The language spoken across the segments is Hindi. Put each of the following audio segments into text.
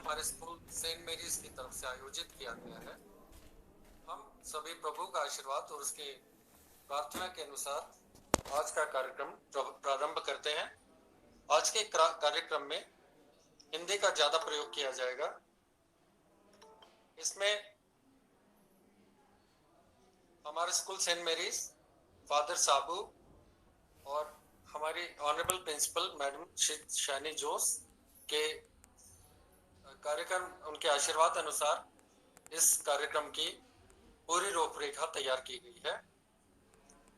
हमारे स्कूल सेंट मेरीज की तरफ से आयोजित किया गया है। हम सभी प्रभु का आशीर्वाद और उसके प्रार्थना के अनुसार आज का कार्यक्रम प्रारंभ करते हैं। आज के कार्यक्रम में हिंदी का ज्यादा प्रयोग किया जाएगा। इसमें हमारे स्कूल सेंट मेरीज, फादर साबू और हमारी ऑनरेबल प्रिंसिपल मैडम शैनी जोस के कार्यक्रम, उनके आशीर्वाद अनुसार इस कार्यक्रम की पूरी रूपरेखा तैयार की गई है।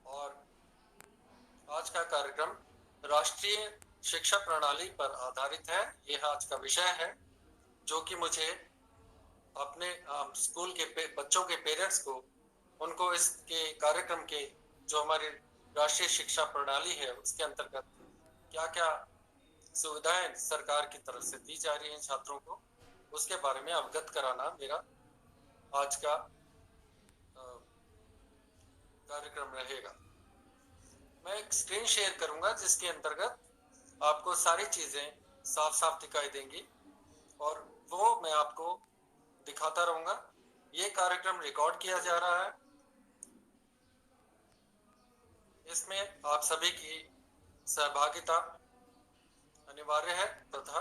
और आज का कार्यक्रम राष्ट्रीय शिक्षा प्रणाली पर आधारित है। यह आज का विषय है, जो कि मुझे अपने स्कूल के बच्चों के पेरेंट्स को, उनको इसके कार्यक्रम के, जो हमारी राष्ट्रीय शिक्षा प्रणाली है उसके अंतर्गत क्या क्या सुविधाएं सरकार की तरफ से दी जा रही हैं छात्रों को, उसके बारे में अवगत कराना मेरा आज का कार्यक्रम रहेगा। मैं एक स्क्रीन शेयर करूंगा जिसके अंतर्गत आपको सारी चीजें साफ साफ दिखाई देंगी और वो मैं आपको दिखाता रहूंगा। ये कार्यक्रम रिकॉर्ड किया जा रहा है। इसमें आप सभी की सहभागिता अनिवार्य है तथा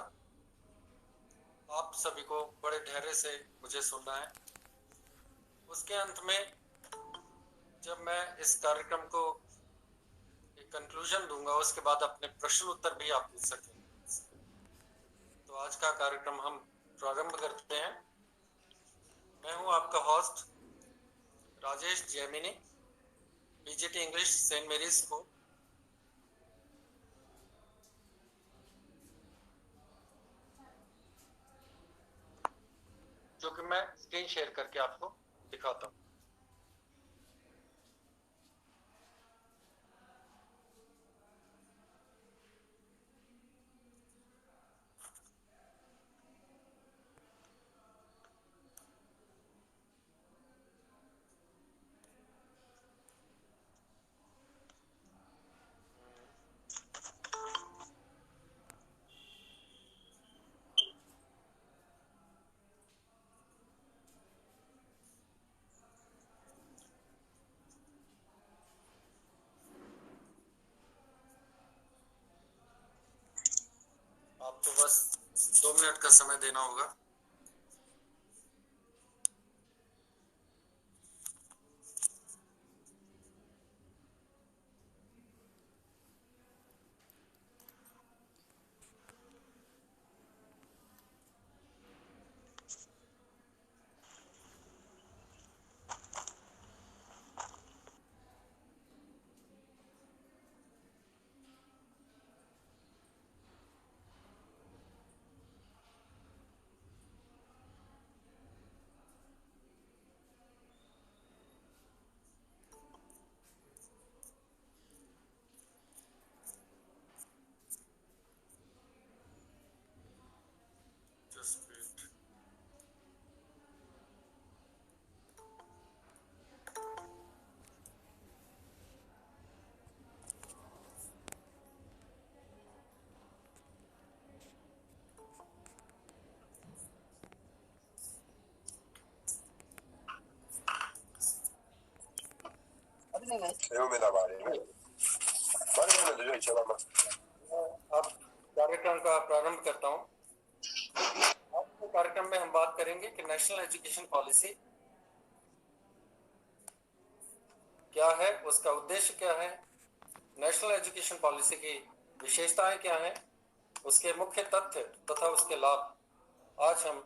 आप सभी को बड़े धैर्य से मुझे सुनना है। उसके अंत में जब मैं इस कार्यक्रम को एक कंक्लूजन दूंगा, उसके बाद अपने प्रश्न उत्तर भी आप पूछ सकेंगे। तो आज का कार्यक्रम हम प्रारंभ करते हैं। मैं हूं आपका host Rajesh Jaimini, PGT English Saint Mary's school. जो कि मैं स्क्रीन शेयर करके आपको दिखाता हूं। आपको बस 2 मिनट का समय देना होगा। Just wait. अब कार्यक्रम का प्रारंभ करता हूँ। आज के कार्यक्रम में हम बात करेंगे कि नेशनल एजुकेशन पॉलिसी क्या है, उसका उद्देश्य क्या है, नेशनल एजुकेशन पॉलिसी की विशेषताएं क्या हैं, उसके मुख्य तथ्य तथा उसके लाभ आज हम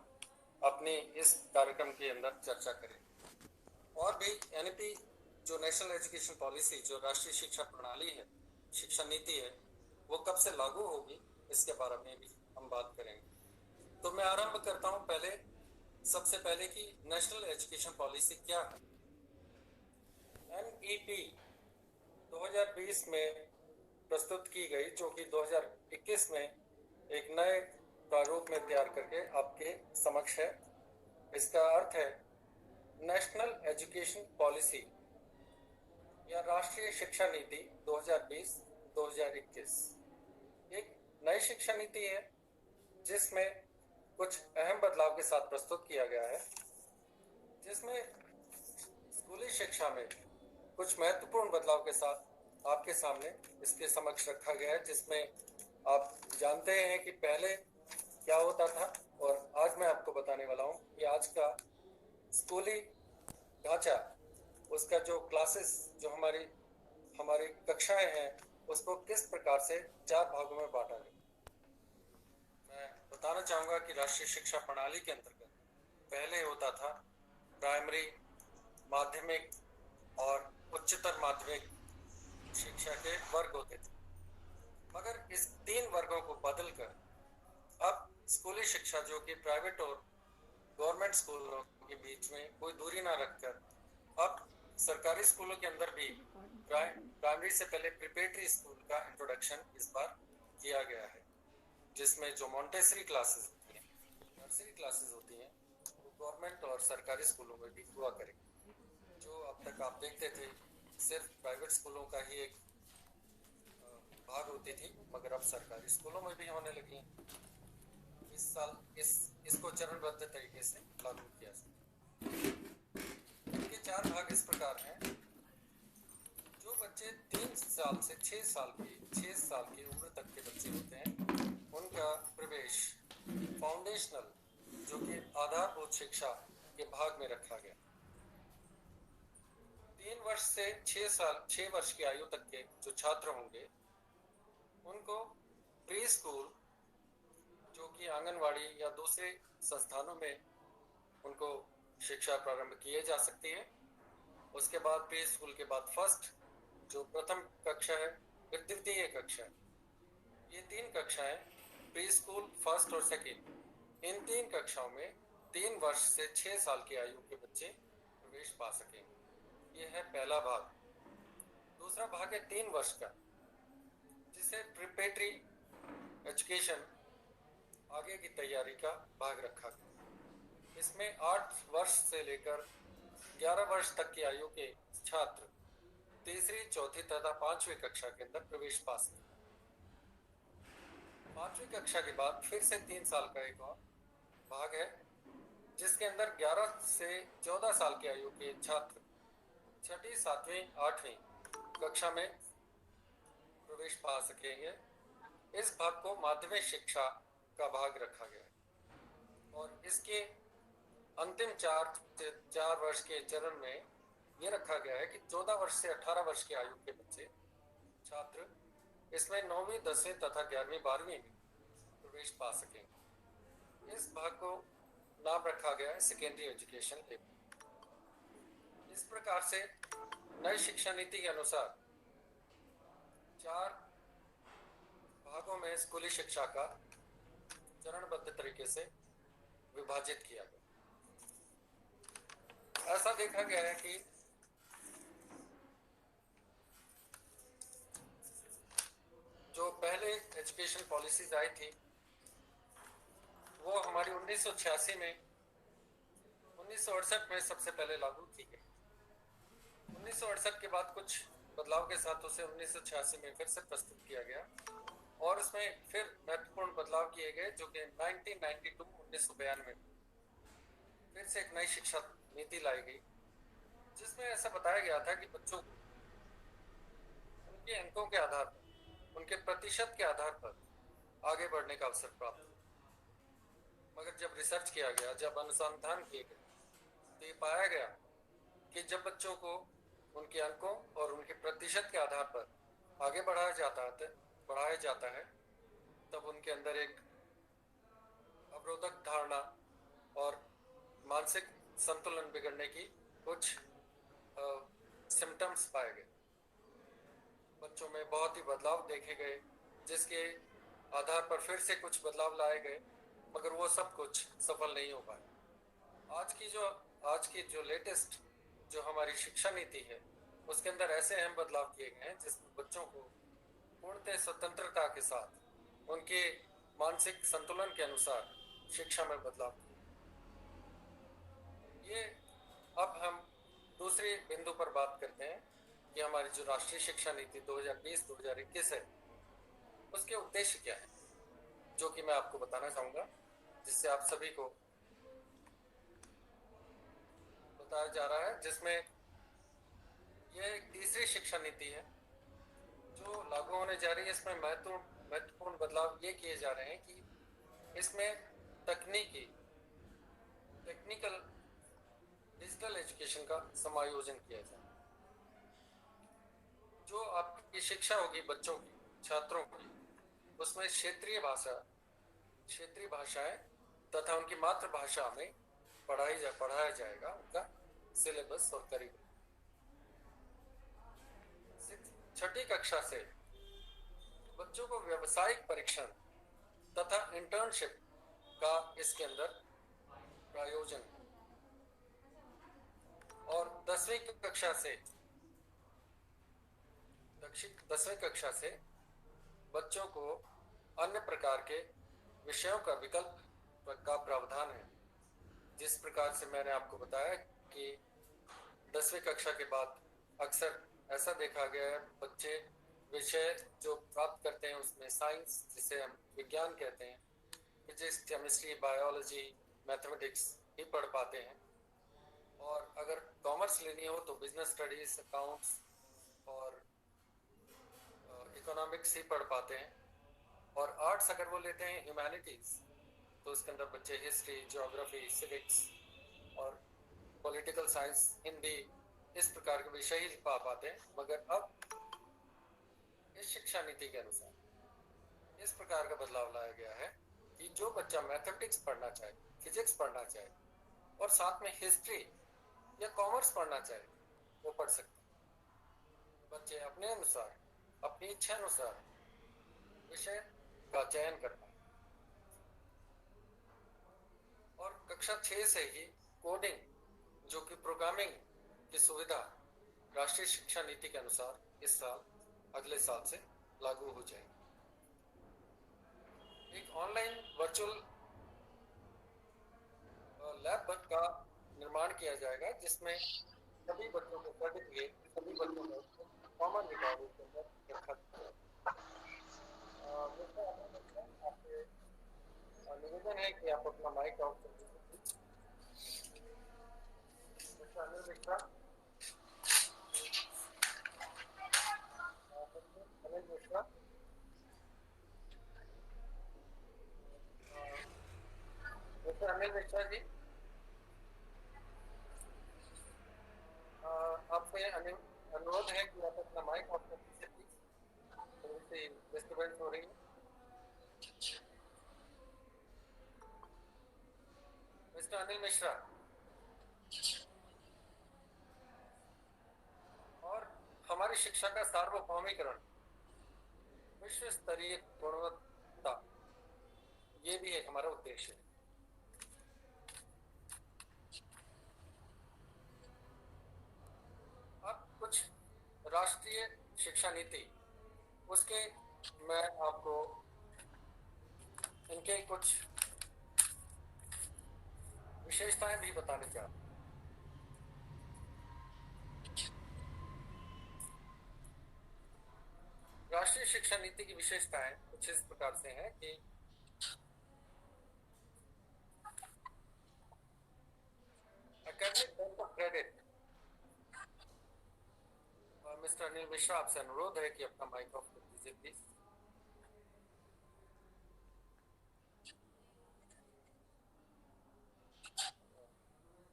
अपनी इस कार्यक्रम के अंदर चर्चा करेंगे। और भी एनईपी, जो नेशनल एजुकेशन पॉलिसी, जो राष्ट्रीय शिक्षा प्रणाली है, शिक्षा नीति है, वो कब से लागू होगी, इसके बारे में भी हम बात करेंगे। तो मैं आरंभ करता हूं सबसे पहले कि नेशनल एजुकेशन पॉलिसी क्या है। एनईपी 2020 में प्रस्तुत की गई, जो कि 2021 में एक नए प्रारूप में तैयार करके आपके समक्ष है। इसका अर्थ है नेशनल एजुकेशन पॉलिसी या राष्ट्रीय शिक्षा नीति 2020-2021 एक नई शिक्षा नीति है, जिसमें कुछ अहम बदलाव के साथ प्रस्तुत किया गया है, जिसमें स्कूली शिक्षा में कुछ महत्वपूर्ण बदलाव के साथ आपके सामने इसके समक्ष रखा गया है, जिसमें आप जानते हैं कि पहले क्या होता था और आज मैं आपको बताने वाला हूं कि आज का स्कूली ढांचा, उसका जो क्लासेस, जो हमारी हमारी कक्षाएं हैं, उसको किस प्रकार से 4 भागों में बांटा गया। मैं बताना चाहूंगा कि राष्ट्रीय शिक्षा प्रणाली के अंतर्गत पहले होता था प्राइमरी, माध्यमिक और उच्चतर माध्यमिक शिक्षा के वर्ग होते थे, मगर इस 3 वर्गों को बदलकर अब स्कूली शिक्षा, जो कि प्राइवेट और गवर्नमेंट स्कूलों के बीच में कोई दूरी ना रखकर, अब सरकारी स्कूलों के अंदर भी प्राइमरी से पहले प्रिपरेटरी स्कूल का इंट्रोडक्शन इस बार किया गया है, जिसमें जो मॉन्टेसरी क्लासेस होती हैं, नर्सरी क्लासेस होती हैं, वो गवर्नमेंट और सरकारी स्कूलों में भी हुआ करेंगे। जो अब तक आप देखते थे सिर्फ प्राइवेट स्कूलों का ही एक भाग होती थी, मगर अब सरकारी स्कूलों में भी होने लगी हैं। इस साल इसको चरणबद्ध तरीके से लागू किया जाए। इनके 4 भाग इस प्रकार हैं। जो बच्चे 3 साल से 6 साल की उम्र तक के बच्चे होते हैं, उनका प्रवेश फाउंडेशनल, जो कि आधारभूत शिक्षा के भाग में रखा गया। 3 वर्ष से 6 वर्ष की आयु तक के जो छात्र होंगे, उनको प्री स्कूल, जो कि आंगनवाड़ी या दूसरे संस्थानों में उनको शिक्षा प्रारंभ किए जा सकती है। उसके बाद प्री स्कूल के बाद फर्स्ट, जो प्रथम कक्षा है, फिर द्वितीय कक्षा है। ये 3 कक्षाएं, प्री स्कूल, फर्स्ट और सेकेंड, इन 3 कक्षाओं में 3 वर्ष से 6 साल की आयु के बच्चे प्रवेश पा सकेंगे। ये है पहला भाग। दूसरा भाग है 3 वर्ष का, जिसे प्रिपरेटरी एजुकेशन, आगे की तैयारी का भाग रखा गया। इसमें 8 वर्ष से लेकर 11 वर्ष तक की आयु के छात्र तीसरी, चौथी तथा 5वीं कक्षा के अंदर प्रवेश पा सकते। 5वीं कक्षा के बाद फिर से 3 साल का एक और भाग है, जिसके अंदर 11 से 14 साल की आयु के छात्र 6ठी, 7वीं, 8वीं कक्षा में प्रवेश पा सकेंगे। इस भाग को माध्यमिक शिक्षा का भाग रखा गया है और इसके अंतिम 4 वर्ष के चरण में ये रखा गया है कि 14 वर्ष से 18 वर्ष की आयु के बच्चे छात्र इसमें 9वीं, 10वीं तथा 11वीं, 12वीं में प्रवेश पा सकेंगे। इस भाग को नाम रखा गया है सेकेंडरी एजुकेशन लेवल। इस प्रकार से नई शिक्षा नीति के अनुसार 4 भागों में स्कूली शिक्षा का चरणबद्ध तरीके से विभाजित किया गया। ऐसा देखा गया है कि जो पहले एजुकेशन पॉलिसीज आई थी, वो हमारी 1968 में 1968 में सबसे पहले लागू की गई। 1968 के बाद कुछ बदलाव के साथ उसे 1986 में फिर से प्रस्तुत किया गया और उसमें फिर महत्वपूर्ण बदलाव किए गए, जो कि 1992 में फिर से एक नई शिक्षा नीति लाई गई, जिसमें ऐसा बताया गया था कि बच्चों को उनके अंकों के आधार पर, उनके प्रतिशत के आधार पर आगे बढ़ने का अवसर प्राप्त हुआ। मगर जब रिसर्च किया गया, जब अनुसंधान किए गए, तो ये पाया गया कि जब बच्चों को उनके अंकों और उनके प्रतिशत के आधार पर आगे बढ़ाया जाता है, तब उनके अंदर एक अवरोधक धारणा और मानसिक संतुलन बिगड़ने की कुछ सिम्टम्स पाए गए। बच्चों में बहुत ही बदलाव देखे गए, जिसके आधार पर फिर से कुछ बदलाव लाए गए, मगर वो सब कुछ सफल नहीं हो पाए। आज की जो लेटेस्ट जो हमारी शिक्षा नीति है, उसके अंदर ऐसे अहम बदलाव किए गए हैं जिसमें बच्चों को पूर्णतः स्वतंत्रता के साथ उनके मानसिक संतुलन के अनुसार शिक्षा में बदलाव किए। ये अब हम दूसरे बिंदु पर बात करते हैं कि हमारी जो राष्ट्रीय शिक्षा नीति 2020-2021 है, उसके उद्देश्य क्या है, जो कि मैं आपको बताना चाहूँगा। जिससे आप सभी को बताया जा रहा है, जिसमें यह एक तीसरी शिक्षा नीति है जो लागू होने जा रही है। इसमें महत्वपूर्ण बदलाव ये किए जा रहे हैं कि इसमें टेक्निकल डिजिटल एजुकेशन का समायोजन किया जाए। जो आपकी शिक्षा होगी बच्चों की, छात्रों की, उसमें क्षेत्रीय भाषाएं तथा उनकी मातृभाषा में पढ़ाया जाएगा उनका सिलेबस और करिकुलम। छठी कक्षा से बच्चों को व्यावसायिक परीक्षण तथा इंटर्नशिप का इसके अंदर प्रायोजन, और 10वीं कक्षा से बच्चों को अन्य प्रकार के विषयों का विकल्प का प्रावधान है। जिस प्रकार से मैंने आपको बताया कि 10वीं कक्षा के बाद अक्सर ऐसा देखा गया है, बच्चे विषय जो प्राप्त करते हैं उसमें साइंस, जिसे हम विज्ञान कहते हैं, फिजिक्स, केमिस्ट्री, बायोलॉजी, मैथमेटिक्स ही पढ़ पाते हैं। और अगर कॉमर्स लेनी हो तो बिजनेस स्टडीज, अकाउंट्स और इकोनॉमिक्स ही पढ़ पाते हैं। और आर्ट्स अगर वो लेते हैं, ह्यूमैनिटीज, तो उसके अंदर बच्चे हिस्ट्री, ज्योग्राफी, सिविक्स और पॉलिटिकल साइंस, हिंदी, इस प्रकार के विषय ही पा पाते हैं। मगर अब इस शिक्षा नीति के अनुसार इस प्रकार का बदलाव लाया गया है कि जो बच्चा मैथमेटिक्स पढ़ना चाहे, फिजिक्स पढ़ना चाहे और साथ में हिस्ट्री या कॉमर्स पढ़ना चाहे, वो पढ़ सकते हैं। बच्चे अपने अनुसार, अपनी इच्छा अनुसार विषय का चयन कर पाए। और कक्षा 6 से ही कोडिंग, जो कि प्रोग्रामिंग की सुविधा राष्ट्रीय शिक्षा नीति के अनुसार इस साल, अगले साल से लागू हो जाएगी। एक ऑनलाइन वर्चुअल लैब का निर्माण किया जाएगा, जिसमें सभी बच्चों को सर्टिफिकेट, सभी बच्चों को कॉमन रिकॉर्ड के अंदर रखा जाएगा। आपसे निवेदन है कि आप अपना माइक ऑफ कर दीजिए। अनिल मिश्रा, अनिल मिश्रा, अनिल मिश्रा जी, आपसे अनुरोध है कि आप अपना माइक ऑफ कर दीजिए प्लीज, थोड़ी सी डिस्टर्बेंस हो रही है। मिस्टर अनिल मिश्रा, और हमारी शिक्षा का सार्वभौमिकरण, विश्व स्तरीय गुणवत्ता, ये भी एक हमारा उद्देश्य है। अब कुछ राष्ट्रीय शिक्षा नीति, उसके मैं आपको इनके कुछ विशेषताएं भी बताने चाहता हूं। राष्ट्रीय शिक्षा नीति की विशेषताएं कुछ इस प्रकार से हैं कि academic bank of credit. Mister Anil Mishra, आपसे अनुरोध है कि अपना माइक ऑफ कर दीजिए प्लीज।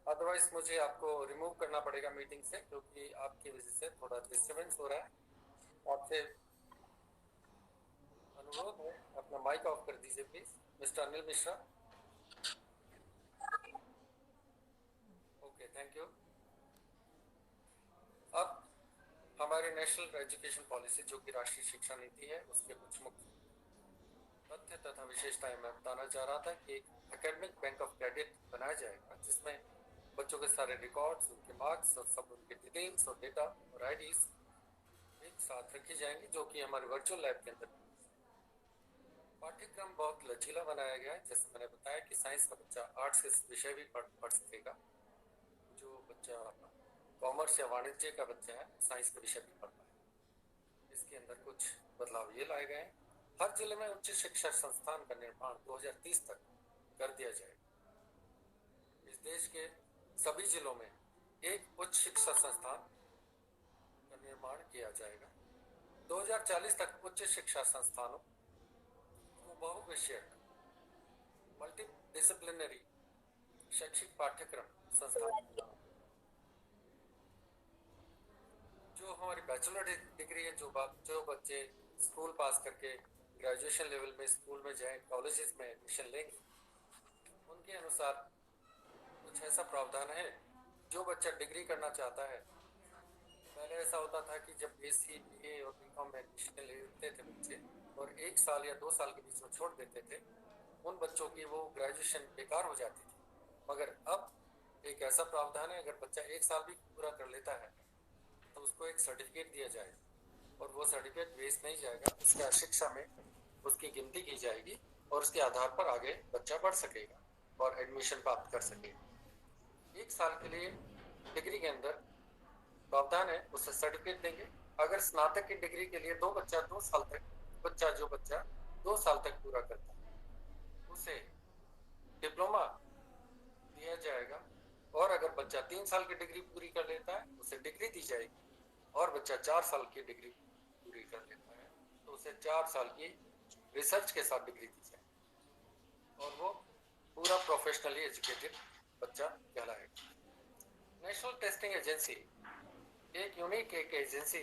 अदरवाइज मुझे आपको रिमूव करना पड़ेगा मीटिंग से, क्योंकि आपकी वजह से थोड़ा डिस्टर्बेंस हो रहा है। आपसे अनुरोध है, अपना माइक ऑफ कर दीजिए please, mister Anil Mishra. Okay, thank you. अब हमारी नेशनल एजुकेशन पॉलिसी, जो कि राष्ट्रीय शिक्षा नीति है, उसके कुछ मुख्य तथ्य तथा विशेषताएं मैं बताना चाह रहा था कि एकेडमिक बैंक ऑफ क्रेडिट बनाया जाएगा, जिसमें बच्चों के सारे रिकॉर्ड्स, उनके मार्क्स और सब उनके डिटेल्स और डेटा और आईडीज एक साथ रखी जाएंगी, जो कि हमारे वर्चुअल लैब के अंदर। पाठ्यक्रम बहुत लचीला बनाया गया है। जैसे मैंने बताया कि साइंस का बच्चा आर्ट्स के विषय भी पढ़ सकेगा, जो बच्चा कॉमर्स या वाणिज्य का बच्चा है साइंस के विषय भी पढ़ पाए। इसके अंदर कुछ बदलाव ये लाए गए हैं। हर जिले में उच्च शिक्षा संस्थान का निर्माण 2030 तक कर दिया जाएगा। इस देश के सभी जिलों में एक उच्च शिक्षा संस्थान का निर्माण किया जाएगा। 2040 तक उच्च शिक्षा संस्थानों को बहुविषयक मल्टी डिसिप्लिनरी शैक्षिक पाठ्यक्रम संस्थान, जो हमारी बैचलर डिग्री है, जो बच्चे स्कूल पास करके ग्रेजुएशन लेवल में स्कूल में जाएं, कॉलेजेस में एडमिशन लेंगे, उनके अनुसार कुछ ऐसा प्रावधान है। जो बच्चा डिग्री करना चाहता है, पहले ऐसा होता था कि जब BSc BA और BCom में एडमिशन लेते थे बच्चे और 1 साल या 2 साल के बीच में छोड़ देते थे, उन बच्चों की वो ग्रेजुएशन बेकार हो जाती थी। मगर अब एक ऐसा प्रावधान है, अगर बच्चा 1 साल भी पूरा कर लेता है तो उसको एक सर्टिफिकेट दिया जाएगा और वो सर्टिफिकेट वेस्ट नहीं जाएगा, उसका शिक्षा में उसकी गिनती की जाएगी और उसके आधार पर आगे बच्चा बढ़ सकेगा और एडमिशन प्राप्त कर सकेगा। 1 साल के लिए डिग्री के अंदर प्रावधान है, उसे सर्टिफिकेट देंगे। अगर स्नातक की डिग्री के लिए जो बच्चा 2 साल तक पूरा करता है उसे डिप्लोमा दिया जाएगा, और अगर बच्चा 3 साल की डिग्री पूरी कर लेता है उसे डिग्री दी जाएगी, और बच्चा 4 साल की डिग्री पूरी कर लेता है तो उसे 4 साल की रिसर्च के साथ डिग्री दी जाएगी और वो पूरा प्रोफेशनली एजुकेटेड बच्चा कहलाएगा। नेशनल टेस्टिंग एजेंसी एक यूनिक एजेंसी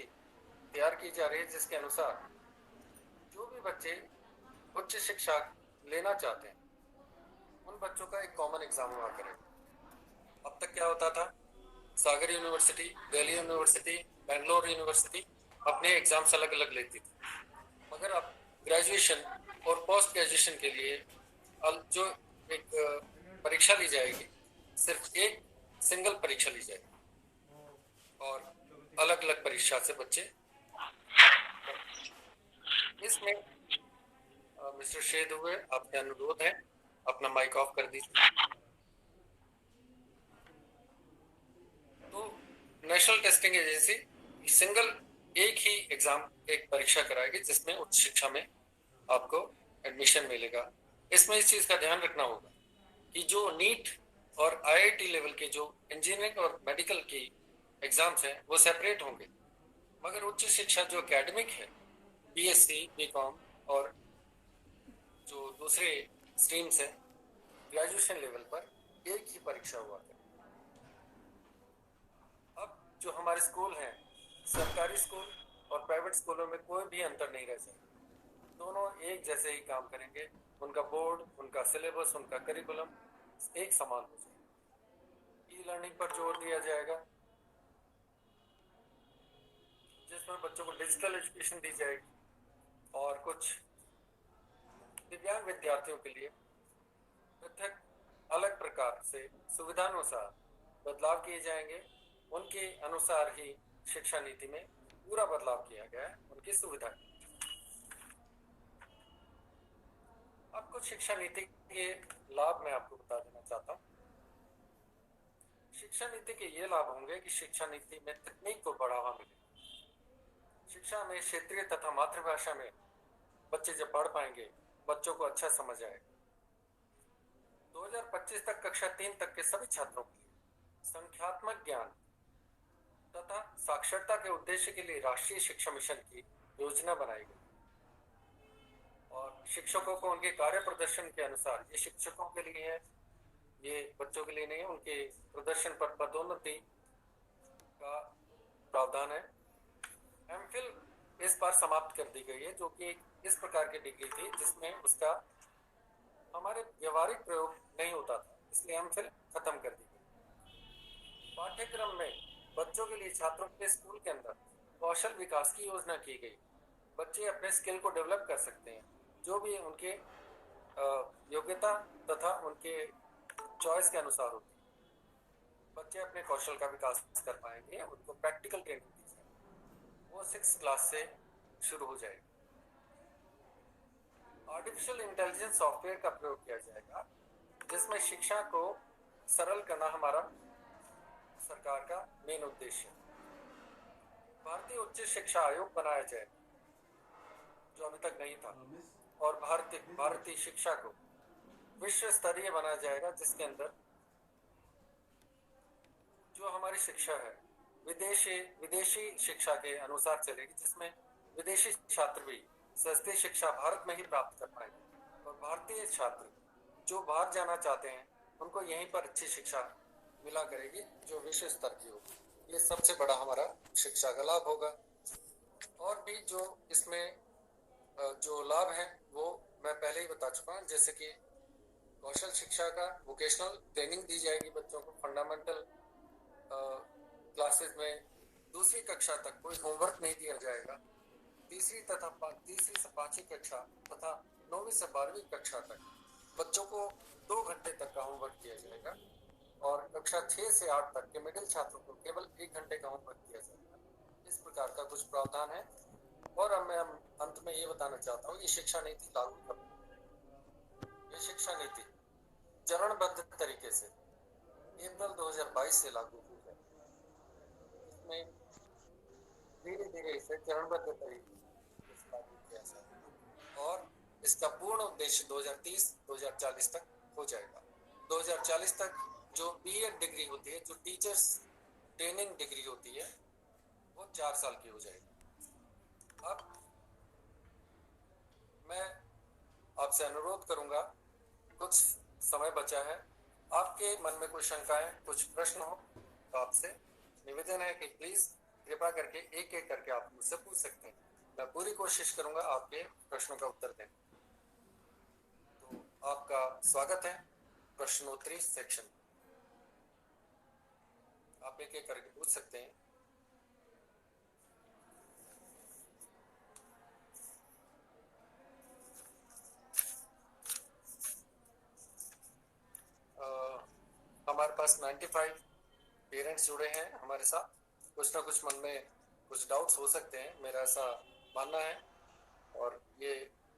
तैयार की जा रही है, जिसके अनुसार जो भी बच्चे उच्च शिक्षा लेना चाहते हैं उन बच्चों का एक कॉमन एग्जाम हुआ करेगा। अब तक क्या होता था, Sagar university, Delhi university, Bangalore university अपने एग्जाम्स अलग अलग लेती थी, मगर अब ग्रेजुएशन और पोस्ट ग्रेजुएशन के लिए जो एक परीक्षा ली जाएगी, सिर्फ एक सिंगल परीक्षा ली जाएगी और अलग अलग परीक्षा से बच्चे। इसमें मिस्टर शेद हुए, आपके अनुरोध है अपना माइक ऑफ कर दीजिए। तो नेशनल टेस्टिंग एजेंसी सिंगल एक ही एग्जाम, एक परीक्षा कराएगी जिसमें उच्च शिक्षा में आपको एडमिशन मिलेगा। इसमें इस चीज का ध्यान रखना होगा कि जो नीट और IIT लेवल के जो इंजीनियरिंग और मेडिकल की एग्जाम्स हैं वो सेपरेट होंगे, मगर उच्च शिक्षा जो एकेडमिक है, BSc BCom और जो दूसरे स्ट्रीम्स हैं ग्रेजुएशन लेवल पर एक ही परीक्षा हुआ है। अब जो हमारे स्कूल हैं, सरकारी स्कूल और प्राइवेट स्कूलों में कोई भी अंतर नहीं रह जाएगा, दोनों एक जैसे ही काम करेंगे, उनका बोर्ड, उनका सिलेबस, उनका करिकुलम एक समान हो जाएगा। ई-लर्निंग पर जोर दिया जाएगा, जिसमें बच्चों को डिजिटल एजुकेशन दी जाएगी और कुछ दिव्यांग विद्यार्थियों के लिए पृथक अलग प्रकार से सुविधानुसार बदलाव किए जाएंगे। उनके अनुसार ही शिक्षा नीति में पूरा बदलाव किया गया है उनकी सुविधा। अब कुछ शिक्षा नीति के लाभ मैं आपको बता देना चाहता हूँ। शिक्षा नीति के ये लाभ होंगे कि शिक्षा नीति में तकनीक को बढ़ावा मिलेगा। शिक्षा में क्षेत्रीय तथा मातृभाषा में बच्चे जब पढ़ पाएंगे, बच्चों को अच्छा समझ आएगा। 2025 तक कक्षा 3 तक के सभी छात्रों के लिए संख्यात्मक ज्ञान तथा साक्षरता के उद्देश्य के लिए राष्ट्रीय शिक्षा मिशन की योजना बनाई गई और शिक्षकों को उनके कार्य प्रदर्शन के अनुसार, ये शिक्षकों के लिए है, ये बच्चों के लिए नहीं है, उनके प्रदर्शन पर पदोन्नति का प्रावधान है। MPhil इस बार समाप्त कर दी गई है, जो कि इस प्रकार की डिग्री थी जिसमें उसका हमारे व्यवहारिक प्रयोग नहीं होता था, इसलिए MPhil खत्म कर दी गई। पाठ्यक्रम में बच्चों के लिए, छात्रों के स्कूल के अंदर कौशल विकास की योजना की गई। बच्चे अपने स्किल को डेवलप कर सकते हैं, जो भी उनके योग्यता तथा उनके चॉइस के अनुसार होती है। बच्चे अपने कौशल का विकास कर पाएंगे, उनको प्रैक्टिकल ट्रेनिंग दी जाएगी, वो 6th क्लास से शुरू हो जाएगी। आर्टिफिशियल इंटेलिजेंस सॉफ्टवेयर का प्रयोग किया जाएगा, जिसमें शिक्षा को सरल करना हमारा सरकार का मेन उद्देश्य है। भारतीय उच्च शिक्षा आयोग बनाया जाएगा, जो अभी तक नहीं था, और भारतीय शिक्षा को विश्व स्तरीय बनाया जाएगा, जिसके अंदर जो हमारी शिक्षा है विदेशी विदेशी शिक्षा के अनुसार चलेगी, जिसमें विदेशी छात्र भी सस्ती शिक्षा भारत में ही प्राप्त कर पाएंगे और भारतीय छात्र जो बाहर जाना चाहते हैं उनको यहीं पर अच्छी शिक्षा मिला करेगी जो विश्व स्तर की होगी। ये सबसे बड़ा हमारा शिक्षा का लाभ होगा। और भी जो इसमें जो लाभ है वो मैं पहले ही बता चुका हूँ, जैसे कि कौशल शिक्षा का वोकेशनल ट्रेनिंग दी जाएगी बच्चों को। फंडामेंटल क्लासेस में दूसरी कक्षा तक कोई होमवर्क नहीं दिया जाएगा। तीसरी से पांचवी कक्षा तथा 9वीं से 12वीं कक्षा तक बच्चों को 2 घंटे तक का होमवर्क दिया जाएगा और कक्षा 6 से 8 तक के मिडिल छात्रों को केवल 1 घंटे का होमवर्क दिया जाएगा। इस प्रकार का कुछ प्रावधान है। और अब मैं अंत में ये बताना चाहता हूँ, ये शिक्षा नीति लागू कब, ये शिक्षा नीति चरणबद्ध तरीके से अप्रैल 2022 से लागू की है। इसमें धीरे धीरे इसे चरणबद्ध तरीके से लागू किया जाएगा और इसका पूर्ण उद्देश्य 2030-2040 तक हो जाएगा। 2040 तक जो बीएड डिग्री होती है, जो टीचर्स ट्रेनिंग डिग्री होती है, वो 4 साल की हो जाएगी। अब मैं आपसे अनुरोध करूंगा, कुछ समय बचा है, आपके मन में कोई शंकाएं, कुछ प्रश्न हो तो आपसे निवेदन है कि प्लीज कृपा करके एक एक करके आप मुझसे पूछ सकते हैं। मैं पूरी कोशिश करूंगा आपके प्रश्नों का उत्तर देने। तो आपका स्वागत है प्रश्नोत्तरी सेक्शन। आप एक एक करके पूछ सकते हैं। हमारे पास 95 पेरेंट्स जुड़े हैं हमारे साथ। कुछ ना कुछ मन में कुछ डाउट्स हो सकते हैं, मेरा ऐसा मानना है, और ये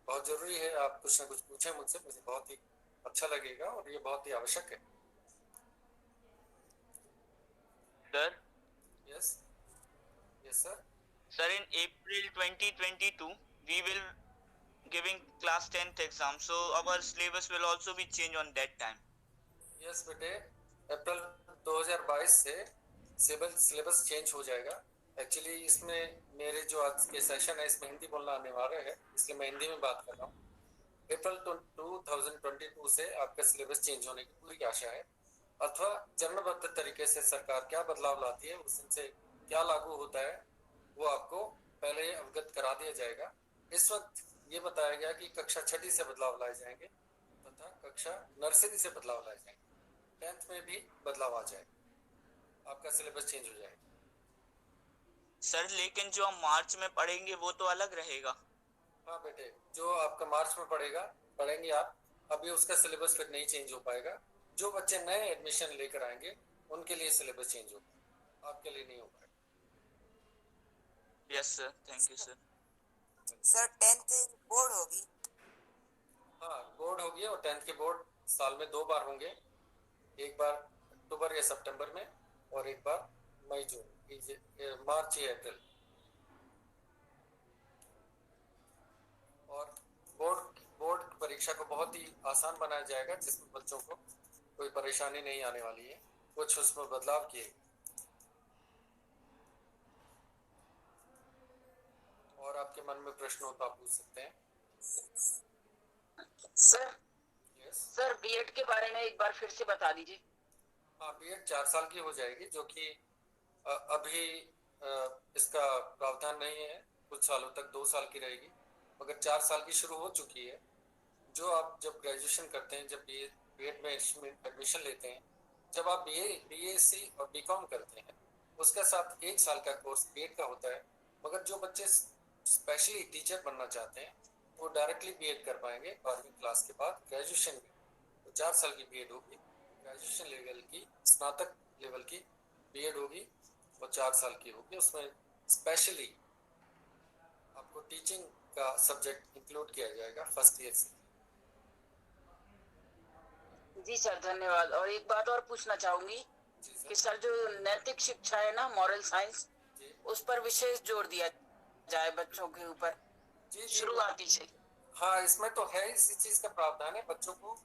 बहुत जरूरी है आप कुछ ना कुछ पूछें मुझसे, मुझे बहुत ही अच्छा लगेगा और ये बहुत ही आवश्यक है। Sir, yes yes sir. Sir, in April 2022 we will giving class 10th exam, so our syllabus will also be changed on that time. Yes बेटे, अप्रैल 2022 से सिलेबस चेंज हो जाएगा। एक्चुअली इसमें मेरे जो आज के सेशन है इसमें हिंदी बोलना अनिवार्य है, इसलिए मैं हिंदी में बात कर रहा हूँ। अप्रैल 2022 से आपका सिलेबस चेंज होने की पूरी आशा है, अथवा चरणबद्ध तरीके से सरकार क्या बदलाव लाती है, उससे क्या लागू होता है, वो आपको पहले अवगत करा दिया जाएगा। इस वक्त ये बताया गया कि कक्षा 6वीं से बदलाव लाए जाएंगे तथा कक्षा नर्सरी से बदलाव लाए जाएंगे, 10th में भी बदलाव आ जाएगा, आपका सिलेबस चेंज हो जाएगा। सर, लेकिन जो हम मार्च में पढ़ेंगे वो तो अलग रहेगा। हाँ बेटे, जो आपका मार्च में पढ़ेंगे आप, अभी उसका सिलेबस फिर नहीं चेंज हो पाएगा। जो बच्चे नए एडमिशन लेकर आएंगे उनके लिए सिलेबस चेंज होगा, आपके लिए नहीं हो पाएगा। Yes sir, thank you sir. Sir 10th board होगी? हाँ बोर्ड होगी, और 10th के बोर्ड साल में 2 बार होंगे, एक बार अक्टूबर या सितंबर में और एक बार मई जून मार्च या अप्रैल। और बोर्ड परीक्षा को बहुत ही आसान बनाया जाएगा, जिसमें बच्चों को कोई परेशानी नहीं आने वाली है। कुछ उसमें बदलाव किए और आपके मन में प्रश्न हो तो आप पूछ सकते हैं। सर यस सर, बीएड के बारे में एक बार फिर से बता दीजिए। हाँ, बीएड 4 साल की हो जाएगी, जो कि अभी इसका प्रावधान नहीं है, कुछ सालों तक 2 साल की रहेगी, मगर 4 साल की शुरू हो चुकी है। जो आप जब ग्रेजुएशन करते हैं, जब बीएड में एडमिशन लेते हैं, जब आप बीएससी और बीकॉम करते हैं, उसके साथ 1 साल का कोर्स बीएड का होता है। मगर जो बच्चे स्पेशली टीचर बनना चाहते हैं वो डायरेक्टली बीएड कर पाएंगे 12वीं क्लास के बाद ग्रेजुएशन में। तो 4 साल की बीएड होगी, ग्रेजुएशन लेवल की, स्नातक लेवल की बीएड होगी और 4 साल की होगी। उसमें स्पेशली आपको टीचिंग का सब्जेक्ट इंक्लूड किया जाएगा फर्स्ट ईयर से। जी सर, धन्यवाद। और एक बात और पूछना चाहूंगी कि सर जो नैतिक शिक्षा है ना, मॉरल साइंस, उस पर विशेष जोर दिया जाए बच्चों के ऊपर जी शुरुआती से। हाँ, इसमें तो है, इसी चीज का प्रावधान है। बच्चों को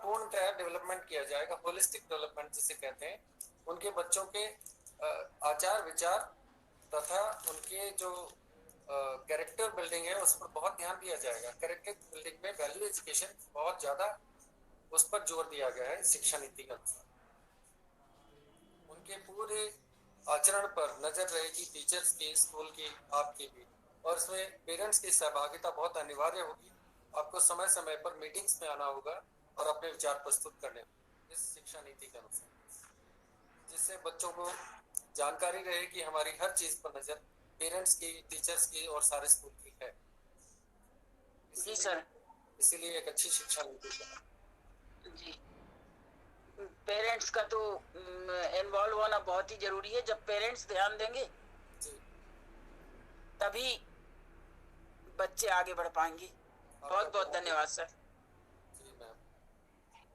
पूर्णतः डेवलपमेंट किया जाएगा, होलिस्टिक डेवलपमेंट जिसे कहते हैं। उनके बच्चों के आचार विचार तथा उनके जो कैरेक्टर बिल्डिंग है उस पर बहुत ध्यान दिया जाएगा। कैरेक्टर बिल्डिंग में वैल्यू एजुकेशन बहुत ज्यादा उस पर जोर दिया गया है शिक्षा नीति के अनुसार। उनके पूरे आचरण पर नजर रहेगी, टीचर्स की, स्कूल की, आपकी भी, और इसमें पेरेंट्स की सहभागिता बहुत अनिवार्य होगी। आपको समय समय पर मीटिंग्स में आना होगा और अपने विचार प्रस्तुत करने होंगे इस शिक्षा नीति के अनुसार, जिससे बच्चों को जानकारी रहे कि हमारी हर चीज पर नजर पेरेंट्स की, टीचर्स की और सारे स्कूल की है। जी सर। इसीलिए एक अच्छी शिक्षा नीति है। जी, पेरेंट्स का तो इन्वॉल्व होना बहुत ही जरूरी है। जब पेरेंट्स ध्यान देंगे तभी बच्चे आगे बढ़ पाएंगे। बहुत बहुत धन्यवाद सर। जी मैम।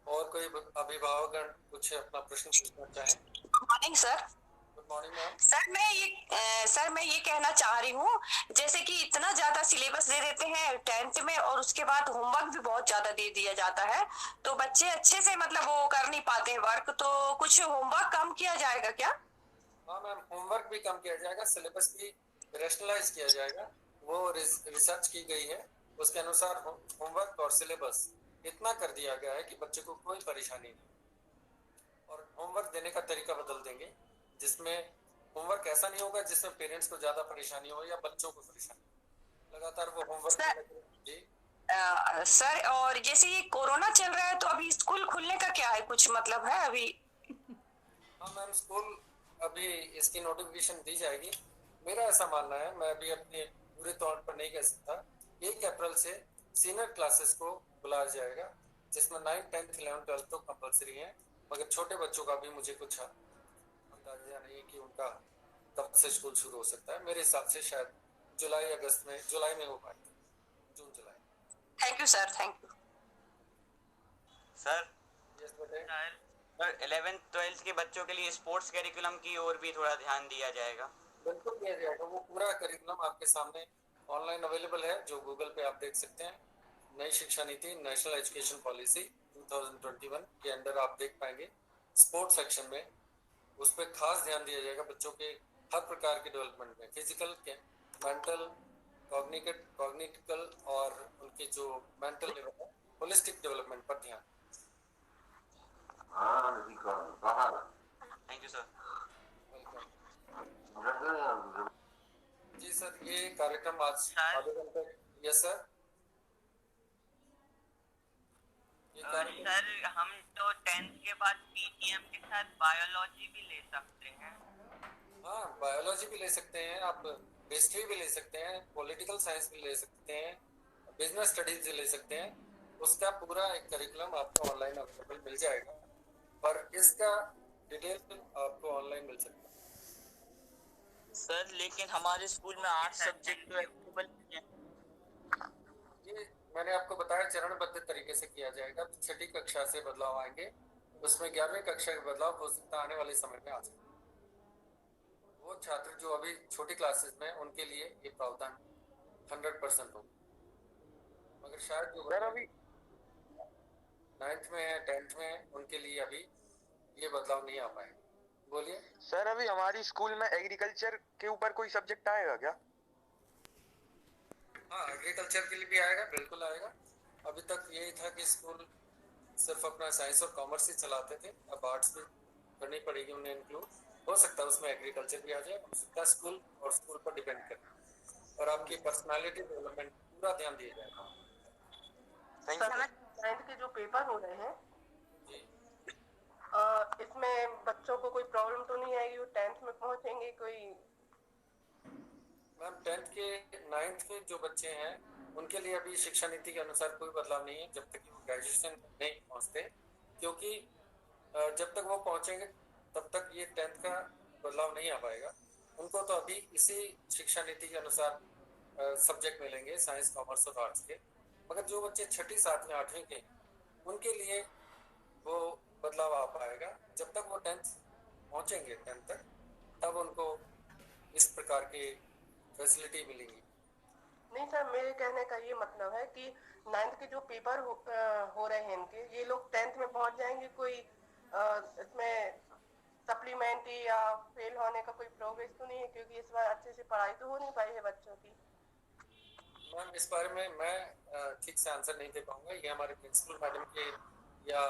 और कोई अभिभावक कुछ अपना प्रश्न पूछना चाहें? Good morning sir. Good morning ma'am. Sir मैं ये कहना चाह रही हूँ, जैसे कि इतना ज्यादा सिलेबस दे देते हैं 10th में और उसके बाद होमवर्क भी बहुत ज्यादा दे दिया जाता है, तो बच्चे अच्छे से मतलब वो कर नहीं पाते वर्क, तो कुछ होमवर्क कम किया जाएगा क्या? हाँ मैम, होमवर्क भी कम किया जाएगा, सिलेबस भी रैशनलाइज किया जाएगा। वो रिसर्च की गई है, उसके अनुसार होमवर्क और सिलेबस इतना कर दिया गया है कि बच्चे को कोई परेशानी नहीं। और होमवर्क देने का तरीका बदल देंगे, जिसमें होमवर्क ऐसा नहीं होगा जिसमें पेरेंट्स को ज्यादा परेशानी हो या बच्चों को परेशानी। लगातार वो होमवर्क। जी सर, और जैसे ये कोरोना चल रहा है तो अभी स्कूल खुलने का क्या है, कुछ मतलब है अभी? हाँ मैम, स्कूल अभी इसकी नोटिफिकेशन दी जाएगी। मेरा ऐसा मानना है, मैं अभी अपने पूरे तौर पर नहीं कह सकता, 1 अप्रैल से सीनियर क्लासेस को बुलाया जाएगा, जिसमें 9th 10th 11th 12th तो कंपलसरी है, मगर छोटे बच्चों का भी मुझे कुछ अंदाजा नहीं है कि उनका कब से स्कूल शुरू हो सकता है। मेरे हिसाब से शायद जुलाई में हो पाएगा, जून जुलाई। Thank you sir, thank you sir. Yes बेटे। सर 11th 12th के बच्चों के लिए स्पोर्ट्स करिकुलम की ओर भी थोड़ा ध्यान दिया जाएगा। बिल्कुल दिया जाएगा, वो पूरा करिकुलम आपके सामने ऑनलाइन अवेलेबल है, जो गूगल पे आप देख सकते हैं। नई शिक्षा नीति, नेशनल एजुकेशन पॉलिसी 2021 के अंदर आप देख पाएंगे। स्पोर्ट्स सेक्शन में उस पर खास ध्यान दिया जाएगा, बच्चों के हर प्रकार के डेवलपमेंट में, फिजिकल, मेंटल, कॉग्निटिकल और उनके जो मेंटल लेवल है, होलिस्टिक डेवलपमेंट पर ध्यान। Thank you sir. जी सर, ये कार्यक्रम आज आधे घंटे। Yes sir. सर हम तो 10th के बाद पीटीएम के साथ बायोलॉजी भी ले सकते हैं। हाँ, बायोलॉजी भी ले सकते हैं आप, हिस्ट्री भी ले सकते हैं, पॉलिटिकल साइंस भी ले सकते हैं, बिजनेस स्टडीज भी ले सकते हैं। उसका पूरा एक करिकुलम आपको ऑनलाइन अवेलेबल मिल जाएगा, पर इसका डिटेल आपको ऑनलाइन मिल सकता है। सर लेकिन हमारे स्कूल में 8 सब्जेक्ट तो अवेलेबल नहीं है। ये मैंने आपको बताया, चरणबद्ध तरीके से किया जाएगा। 6ठी कक्षा से बदलाव आएंगे, उसमें 11वीं कक्षा का बदलाव हो सकता है आने वाले समय में आ सकता है। वो छात्र जो अभी छोटी क्लासेस में, उनके लिए ये प्रावधान 100% होगा, मगर शायद जो अभी 9th में है, 10th में है, उनके लिए अभी ये बदलाव नहीं आ पाएगा। बोलिए सर। अभी हमारी स्कूल में एग्रीकल्चर के ऊपर कोई सब्जेक्ट आएगा क्या? हाँ, एग्रीकल्चर के लिए भी आएगा, बिल्कुल आएगा। अभी तक यही था कि स्कूल सिर्फ अपना साइंस और कॉमर्स ही चलाते थे, अब आर्ट्स भी करनी पड़ेगी उन्हें इंक्लूड। हो सकता है उसमें एग्रीकल्चर भी आ जाए, हो सकता है स्कूल और स्कूल पर डिपेंड करना, और आपकी पर्सनालिटी डेवलपमेंट पूरा ध्यान दिया जाएगा। Thank you. 9th के जो पेपर हो रहे हैं, जी इसमें बच्चों को कोई प्रॉब्लम तो नहीं आएगी? वो 10th में पहुंचेंगे कोई? मैम 10th के 9th के जो बच्चे हैं उनके लिए अभी शिक्षा नीति के अनुसार कोई बदलाव नहीं है, जब तक वो ग्रेजुएशन नहीं पहुंचते, क्योंकि जब तक वो पहुंचेंगे तब तक ये 10th का बदलाव नहीं आ पाएगा। उनको तो अभी इसी शिक्षा नीति के अनुसार सब्जेक्ट मिलेंगे, साइंस, कॉमर्स और आर्ट्स के। मगर जो बच्चे 6ठी 7वीं 8वीं के, उनके लिए वो बदलाव आ पाएगा जब तक वो 10th पहुंचेंगे 10th तक, तब उनको इस प्रकार की फैसिलिटी मिलेगी। नहीं सर, मेरे कहने का ये मतलब है कि 9th के जो पेपर हो रहे हैं इनके, ये लोग 10th में पहुंच जाएंगे, कोई इसमें सप्लीमेंट्री या फेल होने का कोई प्रोग्रेस तो नहीं है, क्योंकि इस बार अच्छे से पढ़ाई तो हो नहीं पाई है बच्चों की। मैम इस बारे में मैं ठीक से आंसर नहीं दे पाऊंगा, ये हमारे प्रिंसिपल मैडम के या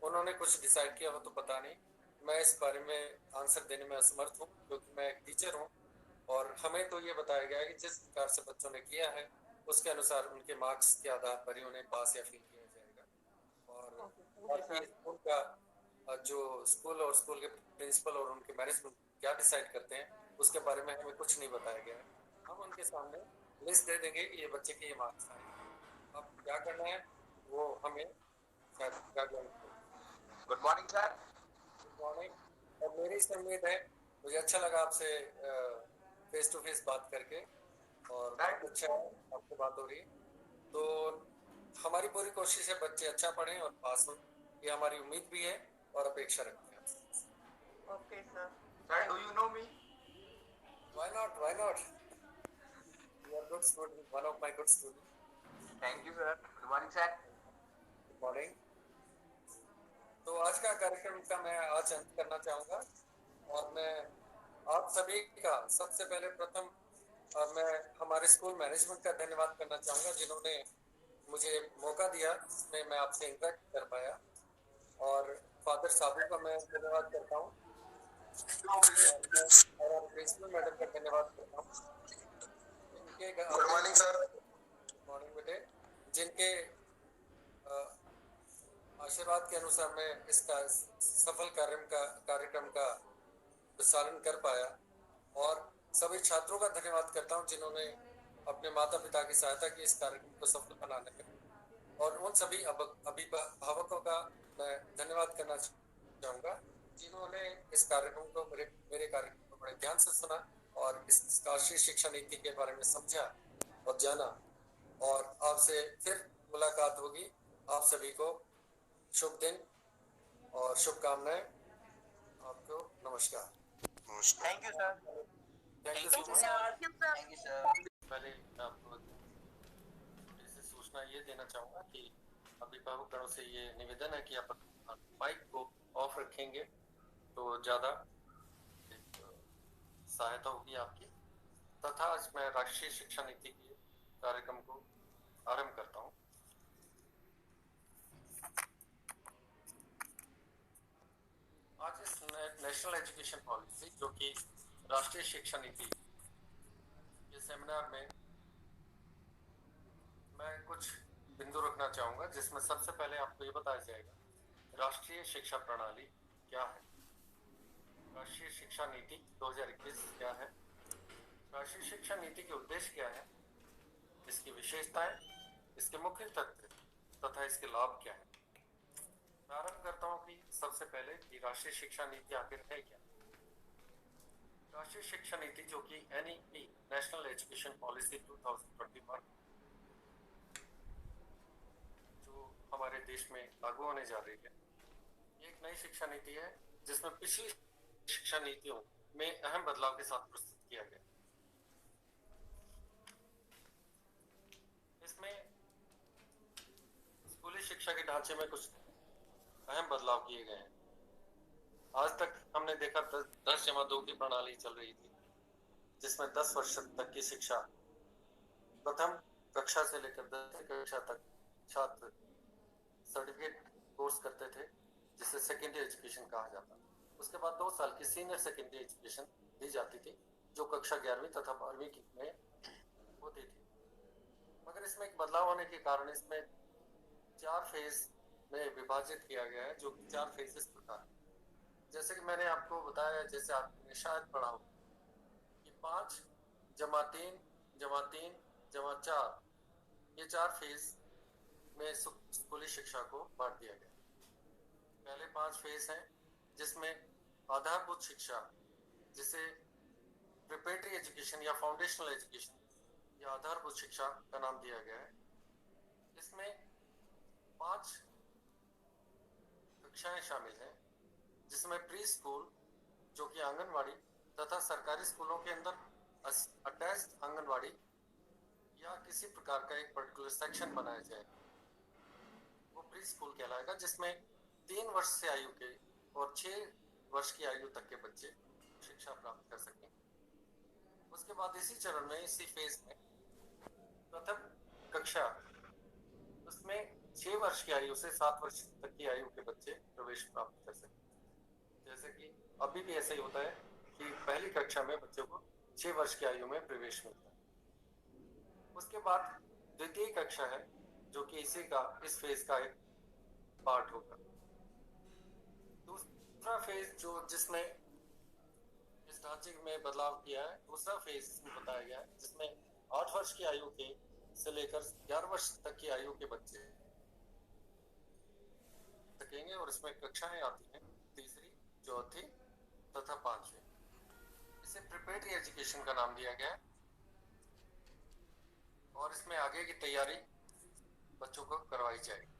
उन्होंने कुछ डिसाइड किया हो तो पता नहीं। मैं इस बारे में आंसर देने में असमर्थ हूँ क्योंकि मैं एक टीचर हूँ और हमें तो ये बताया गया है कि जिस प्रकार से बच्चों ने किया है उसके अनुसार उनके मार्क्स के आधार पर ही उन्हें पास या फेल किया जाएगा। और बाकी स्कूल का जो स्कूल और स्कूल के प्रिंसिपल और उनके मैनेजमेंट क्या डिसाइड करते हैं उसके बारे में हमें कुछ नहीं बताया गया है। हम उनके सामने लिस्ट दे देंगे कि ये बच्चे के ये मार्क्स आए, अब क्या करना है वो हमें शायद guideline. Good morning sir. Good morning. और मेरी इसमें उम्मीद है, मुझे अच्छा लगा आपसे फेस टू फेस बात करके और बहुत अच्छा आपसे बात हो रही है। तो हमारी पूरी कोशिश है बच्चे अच्छा पढ़ें और पास हो, ये हमारी उम्मीद भी है और अपेक्षा रखते हैं आपसे। Okay sir. Sir do you know me? Why not? Why not? You are good student, one of my good students. Thank you sir. Good morning sir. Good morning. तो आज का कार्यक्रम का मैं आज अंत करना चाहूँगा और मैं आप सभी का सबसे पहले प्रथम मैं हमारे स्कूल मैनेजमेंट का धन्यवाद करना चाहूँगा जिन्होंने मुझे मौका दिया जिसमें मैं आपसे इंटरेक्ट कर पाया, और फादर साबू का मैं धन्यवाद करता हूँ और प्रिंसिपल मैडम का धन्यवाद करता हूँ। Good morning sir. Good morning बेटे। जिनके आशीर्वाद के अनुसार मैं इसका सफल कार्यक्रम का प्रसारण कर पाया, और सभी छात्रों का धन्यवाद करता हूं जिन्होंने अपने माता पिता की सहायता की इस कार्यक्रम को सफल बनाने में, और उन सभी अभिभावकों का मैं धन्यवाद करना चाहूँगा जिन्होंने इस कार्यक्रम को मेरे कार्यक्रम को बड़े ध्यान से सुना और इस राष्ट्रीय शिक्षा नीति के बारे में समझा और जाना। और आपसे फिर मुलाकात होगी। आप सभी को शुभ दिन और शुभकामनाएं। आपको नमस्कार। Thank you sir. Thank you so much. Thank you sir. पहले आपको छोटी सी सूचना ये देना चाहूँगा कि अभिभावकों से ये निवेदन है कि आप माइक को ऑफ रखेंगे तो ज़्यादा सहायता होगी आपकी। तथा आज मैं राष्ट्रीय शिक्षा नीति के कार्यक्रम को आरंभ करता हूँ। आज इस नेशनल एजुकेशन पॉलिसी जो कि राष्ट्रीय शिक्षा नीति ये सेमिनार में मैं कुछ बिंदु रखना चाहूँगा जिसमें सबसे पहले आपको ये बताया जाएगा राष्ट्रीय शिक्षा प्रणाली क्या है, राष्ट्रीय शिक्षा नीति 2021 क्या है, राष्ट्रीय शिक्षा नीति के उद्देश्य क्या है, इसकी विशेषताएं, इसके मुख्य तथ्य तथा इसके लाभ क्या है। मैं आरंभ करता हूँ कि सबसे पहले कि राष्ट्रीय शिक्षा नीति आखिर है क्या। राष्ट्रीय शिक्षा नीति जो कि NEP नेशनल एजुकेशन पॉलिसी 2021 जो हमारे देश में लागू होने जा रही है, एक नई शिक्षा नीति है जिसमें पिछली शिक्षा नीतियों में अहम बदलाव के साथ प्रस्तुत किया गया। इसमें स्कूली शिक्षा के ढांचे में कुछ अहम बदलाव किए गए हैं। आज तक हमने देखा 10-2 की प्रणाली चल रही थी जिसमें 10 वर्ष तक की शिक्षा प्रथम कक्षा से लेकर 10वीं कक्षा तक छात्र सर्टिफिकेट कोर्स करते थे जिसे सेकेंडरी एजुकेशन कहा जाता। उसके बाद 2 साल की सीनियर सेकेंडरी एजुकेशन दी जाती थी जो कक्षा 11वीं तथा 12वीं में होती थी। मगर इसमें एक बदलाव होने के कारण इसमें 4 फेज में विभाजित किया गया है जो 4 फेज इस प्रकार, जैसे कि मैंने आपको बताया, जैसे आपने शायद पढ़ा हो कि 5 जमा 3 जमा 3 जमा 4 ये 4 फेज में स्कूली शिक्षा को बांट दिया गया। पहले 5 फेज हैं जिसमें आधारभूत शिक्षा जिसे प्रिपरेटरी एजुकेशन या फाउंडेशनल एजुकेशन या आधारभूत शिक्षा का नाम दिया गया है। इसमें 5 कक्षाएं शामिल हैं जिसमें प्री स्कूल जो कि आंगनवाड़ी तथा सरकारी स्कूलों के अंदर अटैच्ड आंगनवाड़ी या किसी प्रकार का एक पर्टिकुलर सेक्शन बनाया जाए, वो प्री स्कूल कहलाएगा, जिसमें 3 वर्ष से आयु के और 6 वर्ष की आयु तक के बच्चे शिक्षा प्राप्त कर सकें। उसके बाद इसी चरण में, इसी फेज में प्रथम कक्षा, उसमें 6 वर्ष की आयु से 7 वर्ष तक की आयु के बच्चे प्रवेश प्राप्त कर सकें। जैसे कि अभी भी ऐसा ही होता है कि पहली कक्षा में बच्चों को 6 वर्ष की आयु में प्रवेश मिलता है। उसके बाद द्वितीय कक्षा है, जो कि इस फेज का एक पार्ट होगा। दूसरा फेज जिसमें इस ढांचे में बदलाव किया है, दूसरा फेज इसमें बताया गया है, जिसमें 8 वर्ष की आयु के से लेकर 11 वर्ष तक की आयु के बच्चे सकेंगे, और इसमें कक्षाएं आती हैं 3री, 4थी तथा 5वीं। इसे प्रिपरेटरी एजुकेशन का नाम दिया गया है, और इसमें आगे की तैयारी बच्चों को करवाई जाएगी।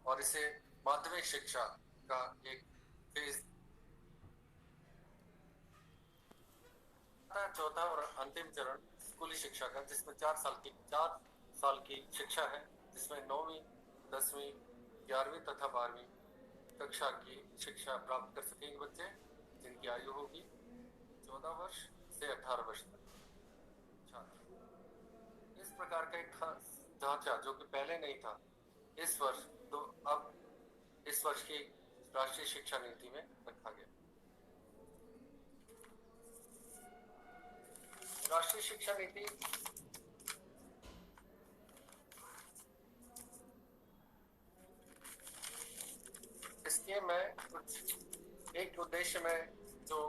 और इसे माध्यमिक शिक्षा का एक फेज, चौथा और अंतिम चरण स्कूली शिक्षा का, जिसमें 4 साल की शिक्षा है, जिसमें 9वीं, 10वीं, 11वीं तथा 12वीं कक्षा की शिक्षा प्राप्त कर सकेंगे बच्चे, जिनकी आयु होगी 14 वर्ष से 18 वर्ष तक छात्र। इस प्रकार का एक ढांचा, जो कि पहले नहीं था, इस वर्ष अब इस वर्ष की राष्ट्रीय शिक्षा नीति में रखा गया। राष्ट्रीय शिक्षा नीति इसके में कुछ एक उद्देश्य में, जो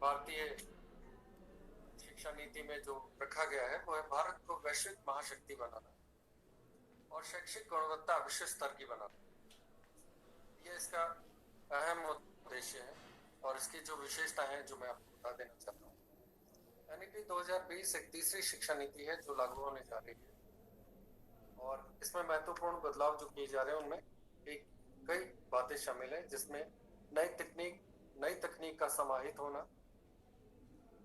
भारतीय शिक्षा नीति में जो रखा गया है, वो है भारत को वैश्विक महाशक्ति बनाना और शैक्षिक गुणवत्ता विश्व स्तर की बनाना। ये इसका अहम उद्देश्य है, और इसकी जो विशेषता है, जो मैं आपको बता देना चाहता हूँ। NEP 2020 एक 3री शिक्षा नीति है, जो लागू होने जा रही है, और इसमें महत्वपूर्ण बदलाव जो किए जा रहे हैं, उनमें कई बातें शामिल है, जिसमें नई तकनीक का समाहित होना,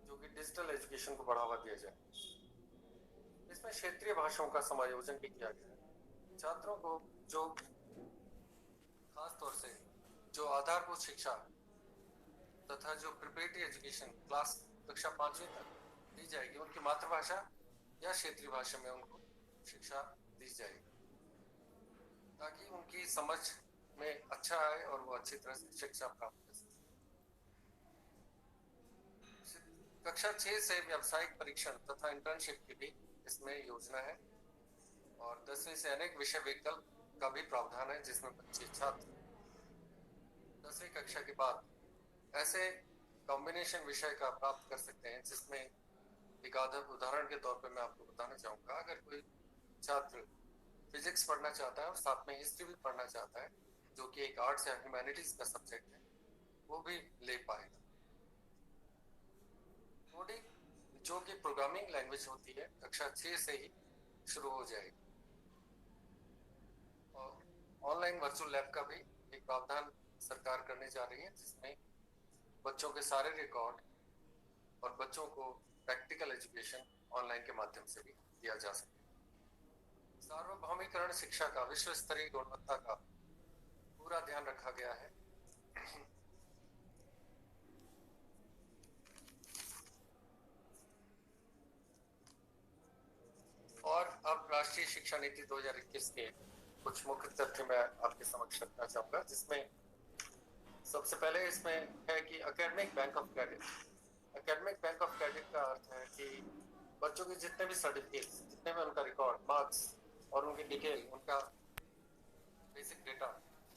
जो कि डिजिटल एजुकेशन को बढ़ावा दिया जाए। इसमें क्षेत्रीय भाषाओं का समायोजन भी किया गया है। छात्रों को जो खास तौर से जो आधारभूत शिक्षा तथा जो प्रिपरेटरी एजुकेशन क्लास कक्षा 5वीं तक दी जाएगी, उनकी मातृभाषा या क्षेत्रीय भाषा में उनको शिक्षा दी जाएगी, ताकि उनकी समझ में अच्छा आए और वो अच्छी तरह से शिक्षा प्राप्त कर सके। कक्षा 6 से व्यावसायिक परीक्षण तथा इंटर्नशिप की भी इसमें योजना है, और 10वीं से अनेक विषय विकल्प का भी प्रावधान है, जिसमें बच्चे छात्र 10वीं कक्षा के बाद ऐसे कॉम्बिनेशन विषय का प्राप्त कर सकते हैं, जिसमें एक उदाहरण के तौर पर मैं आपको बताना चाहूँगा। अगर कोई छात्र फिजिक्स पढ़ना चाहता है और साथ में हिस्ट्री भी पढ़ना चाहता है, जो कि एक आर्ट्स या ह्यूमैनिटीज का सब्जेक्ट है, वो भी ले पाएगा। कोडिंग, जो कि प्रोग्रामिंग लैंग्वेज होती है, कक्षा 6 से ही शुरू हो जाएगी, और ऑनलाइन वर्चुअल लैब का भी एक प्रावधान सरकार करने जा रही है, जिसमें बच्चों के सारे रिकॉर्ड और बच्चों को प्रैक्टिकल एजुकेशन ऑनलाइन के माध्यम से भी दिया जा सके। सार्वभौमिकरण शिक्षा का विश्व स्तरीय गुणवत्ता का पूरा ध्यान रखा गया है। और अब राष्ट्रीय शिक्षा नीति 2021 के कुछ मुख्य तथ्य मैं आपके समक्ष रखना चाहूंगा, जिसमें सबसे पहले इसमें है कि academic bank of credit. Academic bank of credit का अर्थ है कि बच्चों के जितने भी सर्टिफिकेट्स, जितने भी उनका रिकॉर्ड, मार्क्स और उनकी डिटेल, उनका बेसिक डेटा,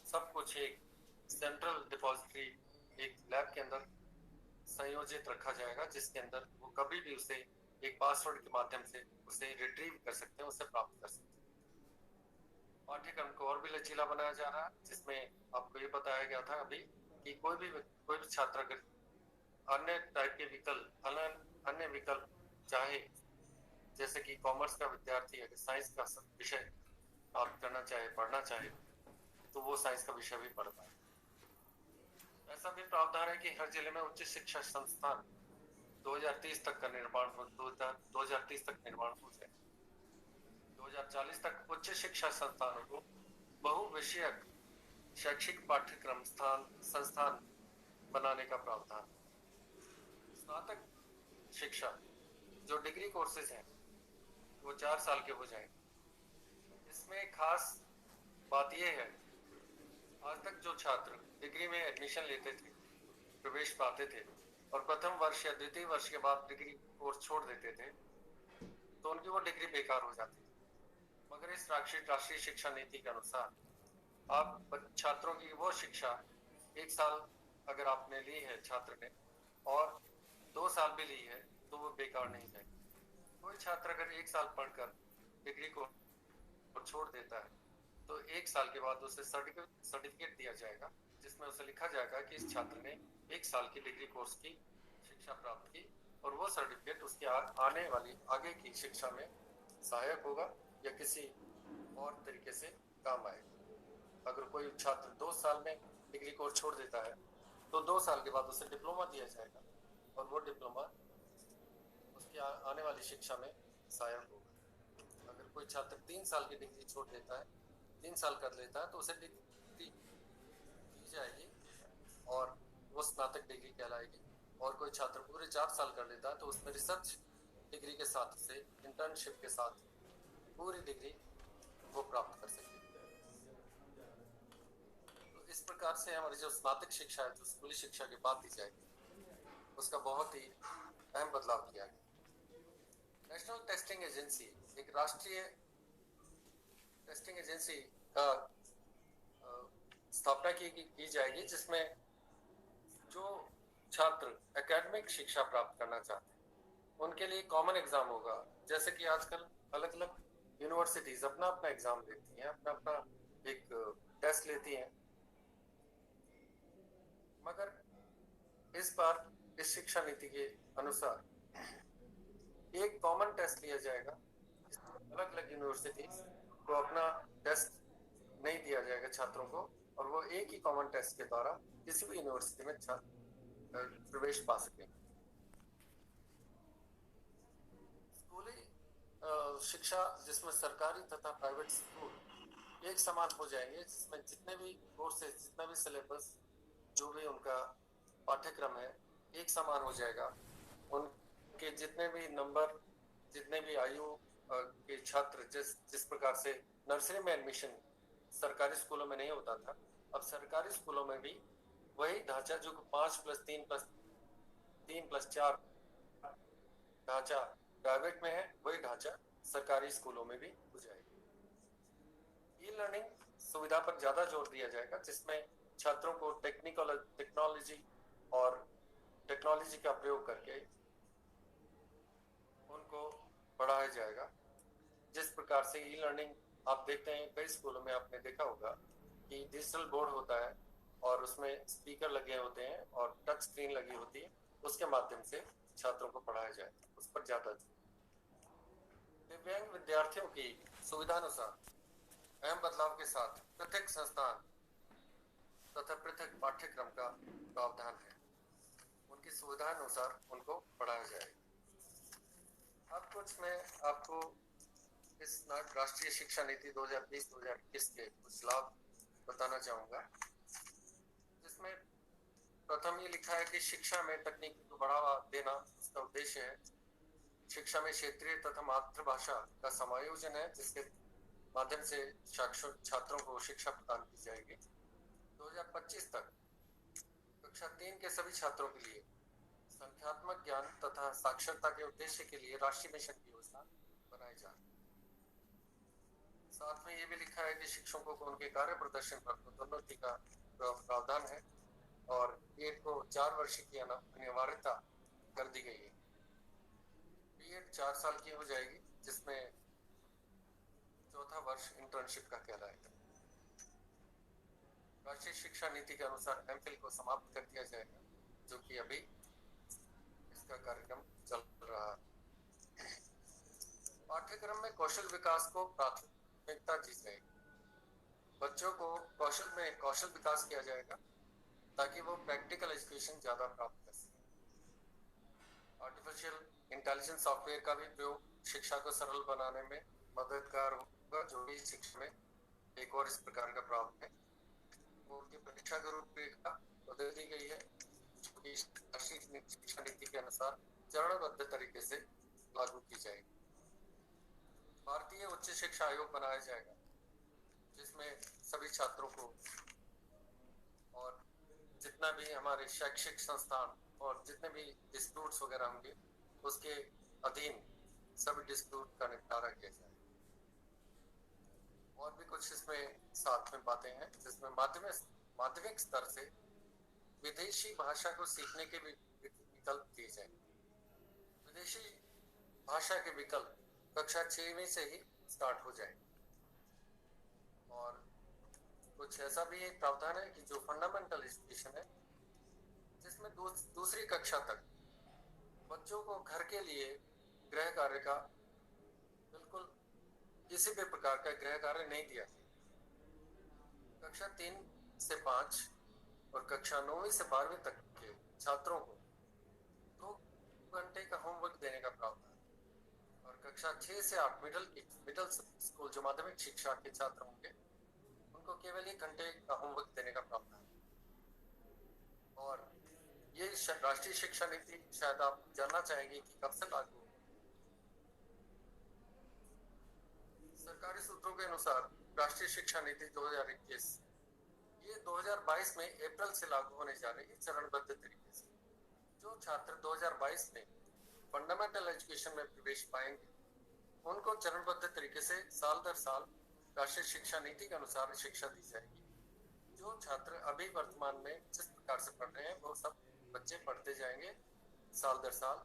सब कुछ एक सेंट्रल डिपॉजिटरी, एक लैब के अंदर संयोजित रखा जाएगा, जिसके अंदर वो कभी भी उसे एक पासवर्ड के माध्यम से उसे रिट्रीव कर सकते हैं, उसे प्राप्त कर सकते हैं। पाठ्यक्रम को और भी लचीला बनाया जा रहा है, जिसमें आपको ये बताया गया था अभी कि कोई भी छात्र अगर अन्य टाइप के विकल्प, अन्य विकल्प जैसे कि कॉमर्स का विद्यार्थी अगर साइंस का विषय प्राप्त करना चाहे, पढ़ना चाहे, तो वो साइंस का विषय भी पढ़ पाए। ऐसा भी प्रावधान है कि हर जिले में उच्च शिक्षा संस्थान 2030 तक का निर्माण हो 2030 तक निर्माण हो जाए। 2040 तक उच्च शिक्षा संस्थानों को बहुविषयक शैक्षिक पाठ्यक्रम संस्थान बनाने का प्रावधान। स्नातक शिक्षा जो डिग्री कोर्सेज हैं वो 4 साल के हो जाएंगे। इसमें खास बात यह है, आज तक जो छात्र डिग्री में एडमिशन लेते थे, प्रवेश पाते थे और प्रथम वर्ष या द्वितीय वर्ष के बाद डिग्री कोर्स छोड़ देते थे, तो उनकी वो डिग्री बेकार हो जाती थी। मगर इस राष्ट्रीय शिक्षा नीति के अनुसार आप छात्रों की वो शिक्षा 1 साल अगर आपने ली है छात्र ने और 2 साल भी ली है तो वो बेकार नहीं जाएगी। कोई छात्र अगर 1 साल पढ़कर डिग्री को छोड़ देता है तो 1 साल के बाद उसे सर्टिफिकेट दिया जाएगा, जिसमें उसे लिखा जाएगा कि इस छात्र ने 1 साल की डिग्री कोर्स की शिक्षा प्राप्त की और वो सर्टिफिकेट उसकी आने वाली आगे की शिक्षा में सहायक होगा या किसी और तरीके से काम आएगा। अगर कोई छात्र 2 साल में डिग्री कोर्स छोड़ देता है तो 2 साल के बाद उसे डिप्लोमा दिया जाएगा और वो डिप्लोमा उसकी आने वाली शिक्षा में सहायक होगा। अगर कोई छात्र 3 साल की डिग्री छोड़ देता है, 3 साल कर लेता है, तो उसे डिग्री दी जाएगी और वो स्नातक डिग्री कहलाएगी। और कोई छात्र पूरे 4 साल कर लेता है तो उसमें रिसर्च डिग्री के साथ से इंटर्नशिप के साथ पूरी डिग्री वो प्राप्त कर सकेगी। तो इस प्रकार से हमारी जो स्नातक शिक्षा है, जो स्कूली शिक्षा की बात दी जाएगी, उसका बहुत ही अहम बदलाव किया गया। नेशनल टेस्टिंग एजेंसी, एक राष्ट्रीय टेस्टिंग एजेंसी का स्थापना की जाएगी, जिसमें जो छात्र एकेडमिक शिक्षा प्राप्त करना चाहते हैं उनके लिए कॉमन एग्जाम होगा। जैसे कि आजकल अलग अलग यूनिवर्सिटीज अपना अपना एग्जाम लेती हैं, अपना अपना एक टेस्ट लेती हैं, मगर इस बार इस शिक्षा नीति के अनुसार एक कॉमन टेस्ट लिया जाएगा। अलग अलग यूनिवर्सिटीज को अपना टेस्ट नहीं दिया जाएगा छात्रों को, और वो एक ही कॉमन टेस्ट के द्वारा किसी भी यूनिवर्सिटी में छात्र प्रवेश पा सकेंगे। स्कूली शिक्षा जिसमें सरकारी तथा प्राइवेट स्कूल एक समान हो जाएंगे, जिसमें जितने भी कोर्सेज, जितना भी सिलेबस, जो भी उनका पाठ्यक्रम है, एक समान हो जाएगा। उनके जितने भी नंबर, जितने भी आयु के छात्र, जिस प्रकार से नर्सरी में एडमिशन सरकारी स्कूलों में नहीं होता था, अब सरकारी स्कूलों में भी वही ढांचा जो 5+3+3+4 ढांचा प्राइवेट में है, वही ढांचा सरकारी स्कूलों में भी हो जाएगा। ई लर्निंग सुविधा पर ज्यादा जोर दिया जाएगा, जिसमें छात्रों को टेक्नोलॉजी और टेक्नोलॉजी का प्रयोग करके उनको पढ़ाया जाएगा। जिस प्रकार से ई लर्निंग आप देखते हैं कई स्कूलों में, आपने देखा होगा कि डिजिटल बोर्ड होता है और उसमें स्पीकर लगे होते हैं और टच स्क्रीन लगी होती है, उसके माध्यम से छात्रों को पढ़ाया जाए, उस पर ज्यादा। दिव्यांग विद्यार्थियों की सुविधानुसार अहम बदलाव के साथ पृथक संस्थान तथा पृथक पाठ्यक्रम का प्रावधान है। उनकी सुविधानुसार उनको पढ़ाया जाएगा। अब कुछ मैं आपको इस राष्ट्रीय शिक्षा नीति 2020-2021 के कुछ लाभ बताना चाहूंगा, जिसमें प्रथम ये लिखा है कि शिक्षा में तकनीकी को बढ़ावा देना उसका उद्देश्य है। शिक्षा में क्षेत्रीय तथा मातृभाषा का समायोजन है, जिसके माध्यम से छात्रों को शिक्षा प्रदान की जाएगी। 2025 तक कक्षा 3 के सभी छात्रों के लिए संख्यात्मक ज्ञान तथा साक्षरता के उद्देश्य के लिए राष्ट्रीय मिशन की योजना बनाई जा रही है। साथ में ये भी लिखा है कि शिक्षकों को उनके कार्य प्रदर्शन पर पदोन्नति का प्रावधान है और बीएड को 4 वर्ष की अनिवार्यता कर दी गई है। बीएड 4 साल की हो जाएगी, जिसमें चौथा वर्ष इंटर्नशिप का कहलाएगा। राष्ट्रीय शिक्षा नीति के अनुसार एमफिल को समाप्त कर दिया जाएगा, जो कि अभी इसका कार्यक्रम चल रहा है। पाठ्यक्रम में कौशल विकास को प्राथमिकता दी जाएगी। बच्चों को कौशल विकास किया जाएगा ताकि वो प्रैक्टिकल एजुकेशन ज्यादा प्राप्त कर सके। आर्टिफिशियल इंटेलिजेंस सॉफ्टवेयर का भी प्रयोग शिक्षा को सरल बनाने में मददगार होगा, जो भी शिक्षा में एक और इस प्रकार का प्रावधान है। उनकी परीक्षा के रूपरेखा बदल दी गई है, जो कि राष्ट्रीय शिक्षा नीति के अनुसार चरणबद्ध तरीके से लागू की जाएगी। भारतीय उच्च शिक्षा आयोग बनाया जाएगा, जिसमें सभी छात्रों को और जितना भी हमारे शैक्षिक संस्थान और जितने भी डिस्प्यूट्स वगैरह होंगे उसके अधीन सभी डिस्प्यूट का निपटारा किया जाए। और भी कुछ इसमें साथ में बातें हैं, जिसमें माध्यमिक स्तर से विदेशी भाषा को सीखने के भी विकल्प दिए जाए। विदेशी भाषा के विकल्प कक्षा 6वीं से ही स्टार्ट हो जाए। और कुछ ऐसा भी एक प्रावधान है कि जो फंडामेंटल एजुकेशन है, जिसमें दूसरी कक्षा तक बच्चों को घर के लिए गृह कार्य का बिल्कुल किसी भी प्रकार का गृह कार्य नहीं दिया। कक्षा 3 से 5 और कक्षा 9वीं से 12वीं तक के छात्रों को 2 घंटे का होमवर्क देने का प्रावधान, और कक्षा 6 से 8 मिडिल स्कूल जो माध्यमिक शिक्षा के छात्र होंगे उनको केवल 1 घंटे का होमवर्क देने का प्रावधान। और ये राष्ट्रीय शिक्षा नीति शायद आप जानना चाहेंगे कि कब से लागू। सरकारी सूत्रों के अनुसार राष्ट्रीय शिक्षा नीति 2021 ये 2022 में अप्रैल से लागू होने जा रही है, चरणबद्ध तरीके से। जो छात्र 2022 में फंडामेंटल एजुकेशन में प्रवेश पाएंगे उनको चरणबद्ध तरीके से साल दर साल राष्ट्रीय शिक्षा नीति के अनुसार शिक्षा दी जाएगी। जो छात्र अभी वर्तमान में जिस प्रकार से पढ़ रहे हैं वो सब बच्चे पढ़ते जाएंगे साल दर साल,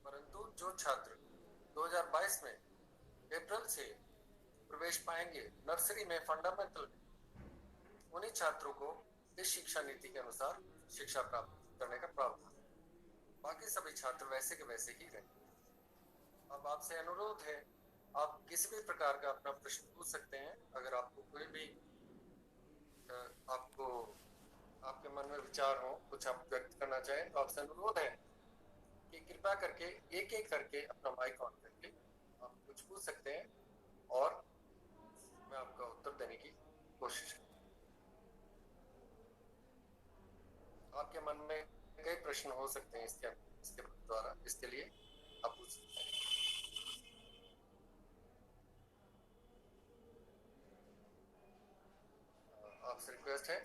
परंतु जो छात्र 2022 में अप्रैल से प्रवेश पाएंगे नर्सरी में फंडामेंटल में, उन्हीं छात्रों को इस शिक्षा नीति के अनुसार शिक्षा प्राप्त करने का प्रावधान। बाकी सभी छात्र वैसे के वैसे ही रहेंगे। अब आपसे अनुरोध है, आप किसी भी प्रकार का अपना प्रश्न पूछ सकते हैं। अगर आपको कोई भी आपको आपके मन में विचार हो, कुछ आप व्यक्त करना चाहें, तो आपसे अनुरोध है कि कृपया करके एक एक करके अपना माइक ऑन करके आप कुछ पूछ सकते हैं और मैं आपका उत्तर देने की कोशिश करूँगा। आपके मन में कई प्रश्न हो सकते हैं इसके द्वारा, इसके लिए आप पूछ सकते हैं। आपसे रिक्वेस्ट है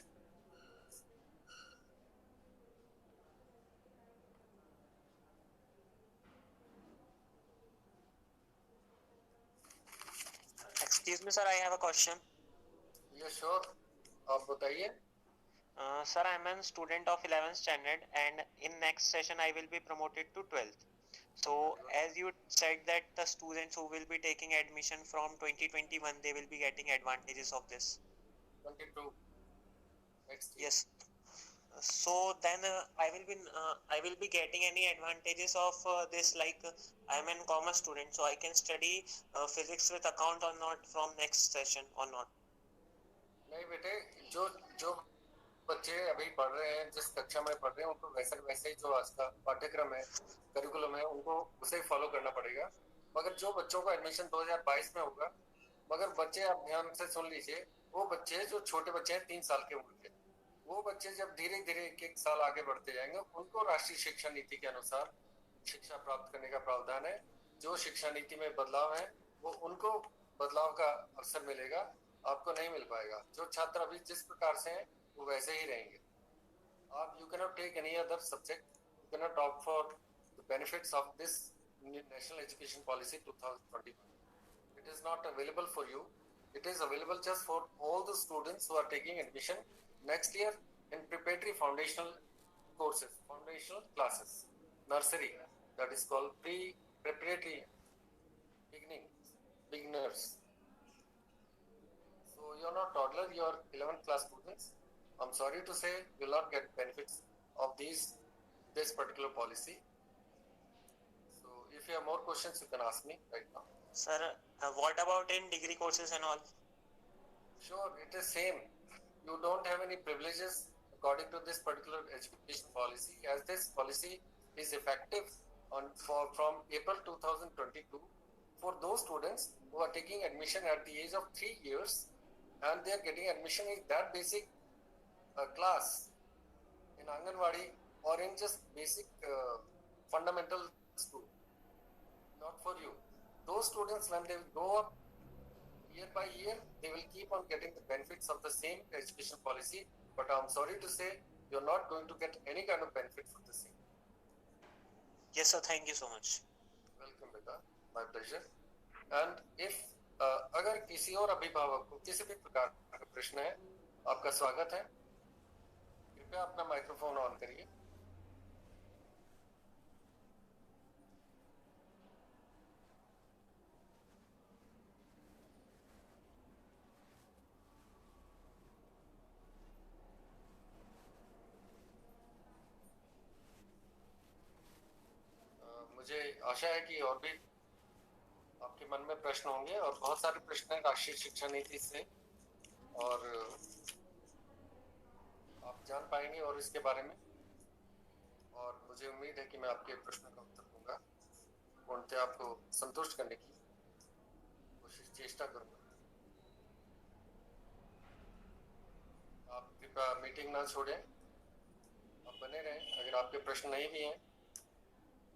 Excuse me, sir, I have a question. ये श्योर, आप बताइए। Sir, I am a student of 11th standard and in next session I will be promoted to 12th. So, as you said that the students who will be taking admission from 2021, they will be getting advantages of this. 22 next year. Yes. So then I will be getting any advantages of this, like I am a commerce student, so I can study physics with account or not from next session or not? नहीं बेटे, जो बच्चे अभी पढ़ रहे हैं, जिस कक्षा में पढ़ रहे हैं, उनको वैसे ही जो आज का पाठ्यक्रम है, करिकुलम है, उनको उसे फॉलो करना पड़ेगा। मगर जो बच्चों का एडमिशन 2022 में होगा, मगर बच्चे आप ध्यान से सुन लीजिए, वो बच्चे जो छोटे बच्चे हैं 3 साल के उम्र के, वो बच्चे जब धीरे धीरे एक साल आगे बढ़ते जाएंगे, उनको राष्ट्रीय शिक्षा नीति के अनुसार शिक्षा प्राप्त करने का प्रावधान है। जो शिक्षा नीति में बदलाव है वो उनको बदलाव का अवसर मिलेगा, आपको नहीं मिल पाएगा। जो छात्र अभी जिस प्रकार से हैं वो वैसे ही रहेंगे। आप you cannot take any other subject, you cannot opt for the benefits of this national education policy 2021. It is not available for you. It is available just for all the students who are taking admission next year in preparatory foundational courses, foundational classes, nursery, that is called preparatory beginners. So you are not toddler, you are 11th class students. I'm sorry to say you will not get benefits of this particular policy. So if if you have more questions, you can ask me right now. Sir, what about in degree courses and all? Sure, it is same. You don't have any privileges according to this particular education policy, as this policy is effective from April 2022 for those students who are taking admission at the age of 3 years, and they are getting admission in that basic class in Anganwadi or in just basic fundamental school. Not for you. Those students, when they go up year by year, they will keep on getting the benefits of the same education policy. But I'm sorry to say, you're not going to get any kind of benefit from the same. Yes, sir. Thank you so much. Welcome, beta. My pleasure. And if अगर किसी और अभिभावक को किसी भी प्रकार का प्रश्न है, आपका स्वागत है. कृपया अपना माइक्रोफोन ऑन करिए. मुझे आशा है कि और भी आपके मन में प्रश्न होंगे, और बहुत सारे प्रश्न हैं राष्ट्रीय शिक्षा नीति से, और आप जान पाएंगे और इसके बारे में. और मुझे उम्मीद है कि मैं आपके प्रश्न का उत्तर दूंगा, पूर्णतः आपको संतुष्ट करने की चेष्टा करूंगा. आप कृपया मीटिंग ना छोड़ें, आप बने रहें. अगर आपके प्रश्न नहीं भी हैं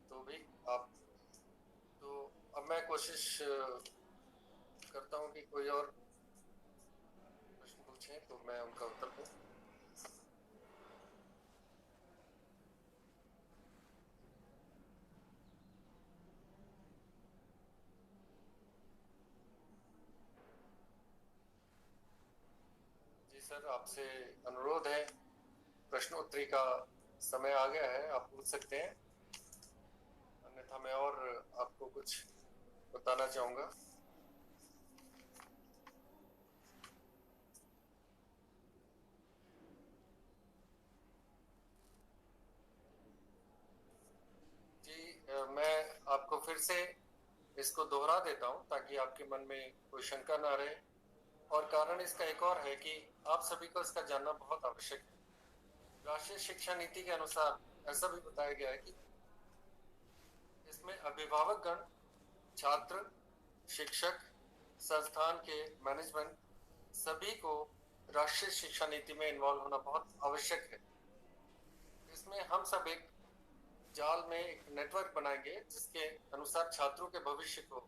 तो भी आप, तो अब मैं कोशिश करता हूं कि कोई और प्रश्न पूछें तो मैं उनका उत्तर दूं. जी सर, आपसे अनुरोध है, प्रश्नोत्तरी का समय आ गया है, आप पूछ सकते हैं. अन्यथा मैं और आपको कुछ बताना चाहूँगा. जी, मैं आपको फिर से इसको दोहरा देता हूँ ताकि आपके मन में कोई शंका ना रहे. और कारण इसका एक और है कि आप सभी को इसका जानना बहुत आवश्यक है. राष्ट्रीय शिक्षा नीति के अनुसार ऐसा भी बताया गया है कि इसमें अभिभावक गण, छात्र, शिक्षक, संस्थान के मैनेजमेंट सभी को राष्ट्रीय शिक्षा नीति में इन्वॉल्व होना बहुत आवश्यक है. इसमें हम सब एक जाल में एक नेटवर्क बनाएंगे जिसके अनुसार छात्रों के भविष्य को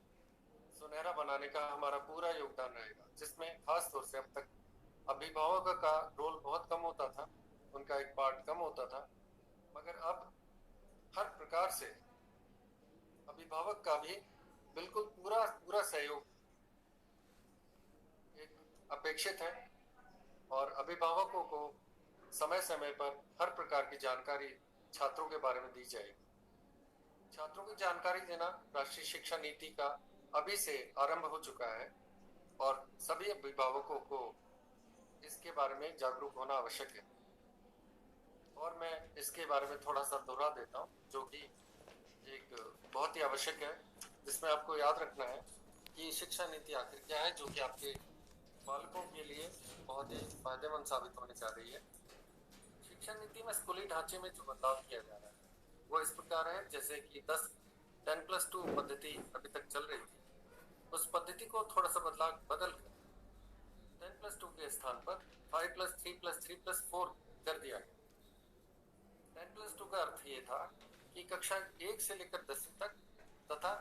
सुनहरा बनाने का हमारा पूरा योगदान रहेगा, जिसमें खास तौर से अब तक अभिभावक का रोल बहुत कम होता था, उनका एक पार्ट कम होता था, मगर अब हर प्रकार से अभिभावक का भी बिल्कुल पूरा सहयोग एक अपेक्षित है. और अभिभावकों को समय समय पर हर प्रकार की जानकारी छात्रों के बारे में दी जाएगी. छात्रों की जानकारी देना राष्ट्रीय शिक्षा नीति का अभी से आरंभ हो चुका है, और सभी अभिभावकों को इसके बारे में जागरूक होना आवश्यक है. और मैं इसके बारे में थोड़ा सा दोहरा देता हूँ, जो कि एक बहुत ही आवश्यक है, जिसमें आपको याद रखना है कि शिक्षा नीति आखिर क्या है, जो कि आपके बालकों के लिए बहुत ही फायदेमंद साबित होने जा रही है. शिक्षा नीति में स्कूली ढांचे में जो बदलाव किया जा रहा है वो इस प्रकार है, जैसे कि 10+2 पद्धति अभी तक चल रही थी, उस पद्धति को थोड़ा सा बदल कर 10+2 के स्थान पर 5+3+3+4 कर दिया गया. 10+2 का अर्थ ये था कि कक्षा 1 से लेकर 10वीं तक तथा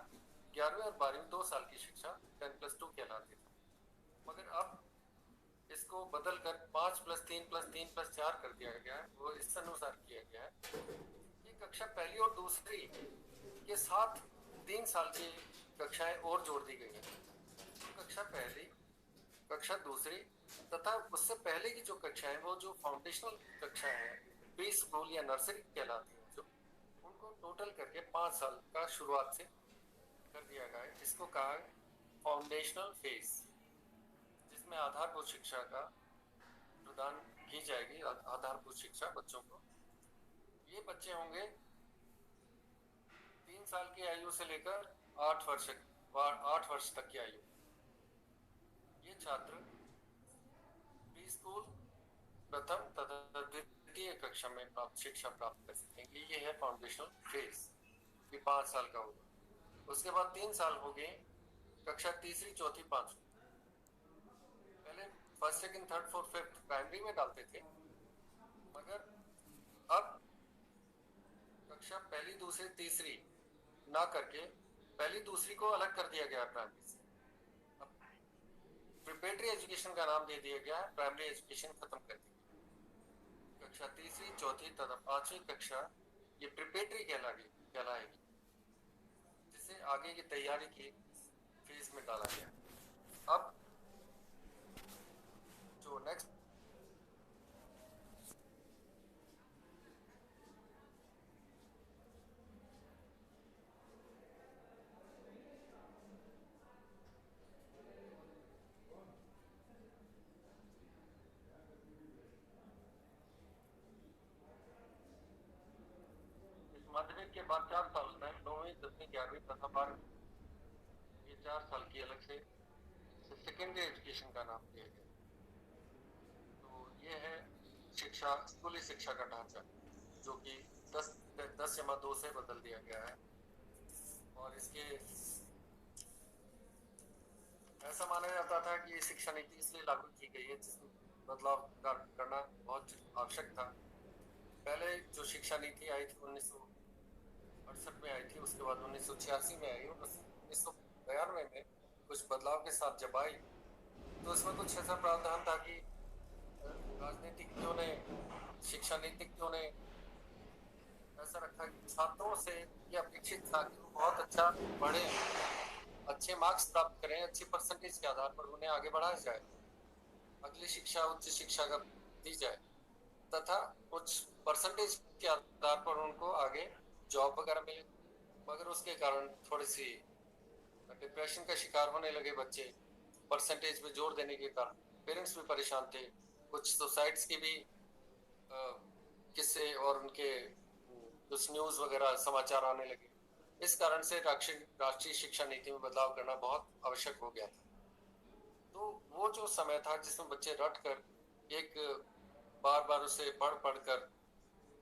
11वीं और 12वीं 2 साल की शिक्षा 10+2 कहलाती थी. मगर अब इसको बदलकर 5+3+3+4 कर दिया गया है. वो इस अनुसार किया गया है कि कक्षा पहली और दूसरी के साथ 3 साल की कक्षाएं और जोड़ दी गई हैं. कक्षा पहली, कक्षा दूसरी तथा उससे पहले की जो कक्षाएं, वो जो फाउंडेशनल कक्षाएं हैं, प्री स्कूल या नर्सरी कहलाती हैं, जो उनको टोटल करके 5 साल का शुरुआत से कर दिया गया है. इसको कहा है फाउंडेशनल फेज, जिसमें आधारभूत शिक्षा का प्रदान की जाएगी. आधारभूत शिक्षा बच्चों को, ये बच्चे होंगे 3 साल की आयु से लेकर 8 वर्ष तक की आयु, ये छात्र प्री स्कूल प्रथम तथा द्वितीय कक्षा में शिक्षा प्राप्त कर सकेंगे। ये है फाउंडेशनल फेज, ये 5 साल का होगा। उसके बाद 3 साल हो गए कक्षा तीसरी, चौथी, पांचवी। पहले first, second, third, fourth, fifth primary में डालते थे, मगर अब कक्षा पहली, दूसरी, तीसरी ना करके पहली दूसरी को अलग कर दिया गया है प्राइमरी से। अब प्रिपरेटरी एजुकेशन का नाम दे दिया गया है, प्राइमरी एजुकेशन खत्म कर दी। कक्षा तीसरी, चौथी तथा पांचवी कक्षा ये प्रिपरेटरी कहलाएगी, जिसे आगे की तैयारी की फेज में डाला गया। अब जो नेक्स्ट माध्यमिक के बाद 4 साल में 9वीं, 10वीं, 11वीं तथा 12वीं, ये 4 साल की अलग से सेकेंडरी एजुकेशन का नाम दिया गया। तो ये है शिक्षा, स्कूली शिक्षा का ढांचा, जो कि 10/2 से बदल दिया गया है। और इसके ऐसा माना जाता था कि ये शिक्षा नीति इसलिए लागू की गई है जिसमें बदलाव करना बहुत आवश्यक था। पहले जो शिक्षा नीति आई थी 1968 में आई थी, उसके बाद 1986 में आई, और 1992 में कुछ बदलाव के साथ जब आई तो इसमें कुछ ऐसा प्रावधान था कि राजनीतिज्ञों ने, शिक्षा नीतिज्ञों ने ऐसा रखा कि छात्रों से ये अपेक्षित था कि वो बहुत अच्छा पढ़े, अच्छे मार्क्स प्राप्त करें, अच्छी परसेंटेज के आधार पर उन्हें आगे बढ़ाया जाए, अगली शिक्षा, उच्च शिक्षा का दी जाए, तथा कुछ परसेंटेज के आधार पर उनको आगे जॉब वगैरह मिले। मगर उसके कारण थोड़ी सी डिप्रेशन का शिकार होने लगे बच्चे, परसेंटेज पे जोर देने के कारण पेरेंट्स भी परेशान थे। कुछ सुसाइड्स की भी किस्से और उनके कुछ न्यूज़ वगैरह समाचार आने लगे। इस कारण से राष्ट्रीय शिक्षा नीति में बदलाव करना बहुत आवश्यक हो गया था। तो वो जो समय था जिसमें बच्चे रट कर एक बार बार उसे पढ़ कर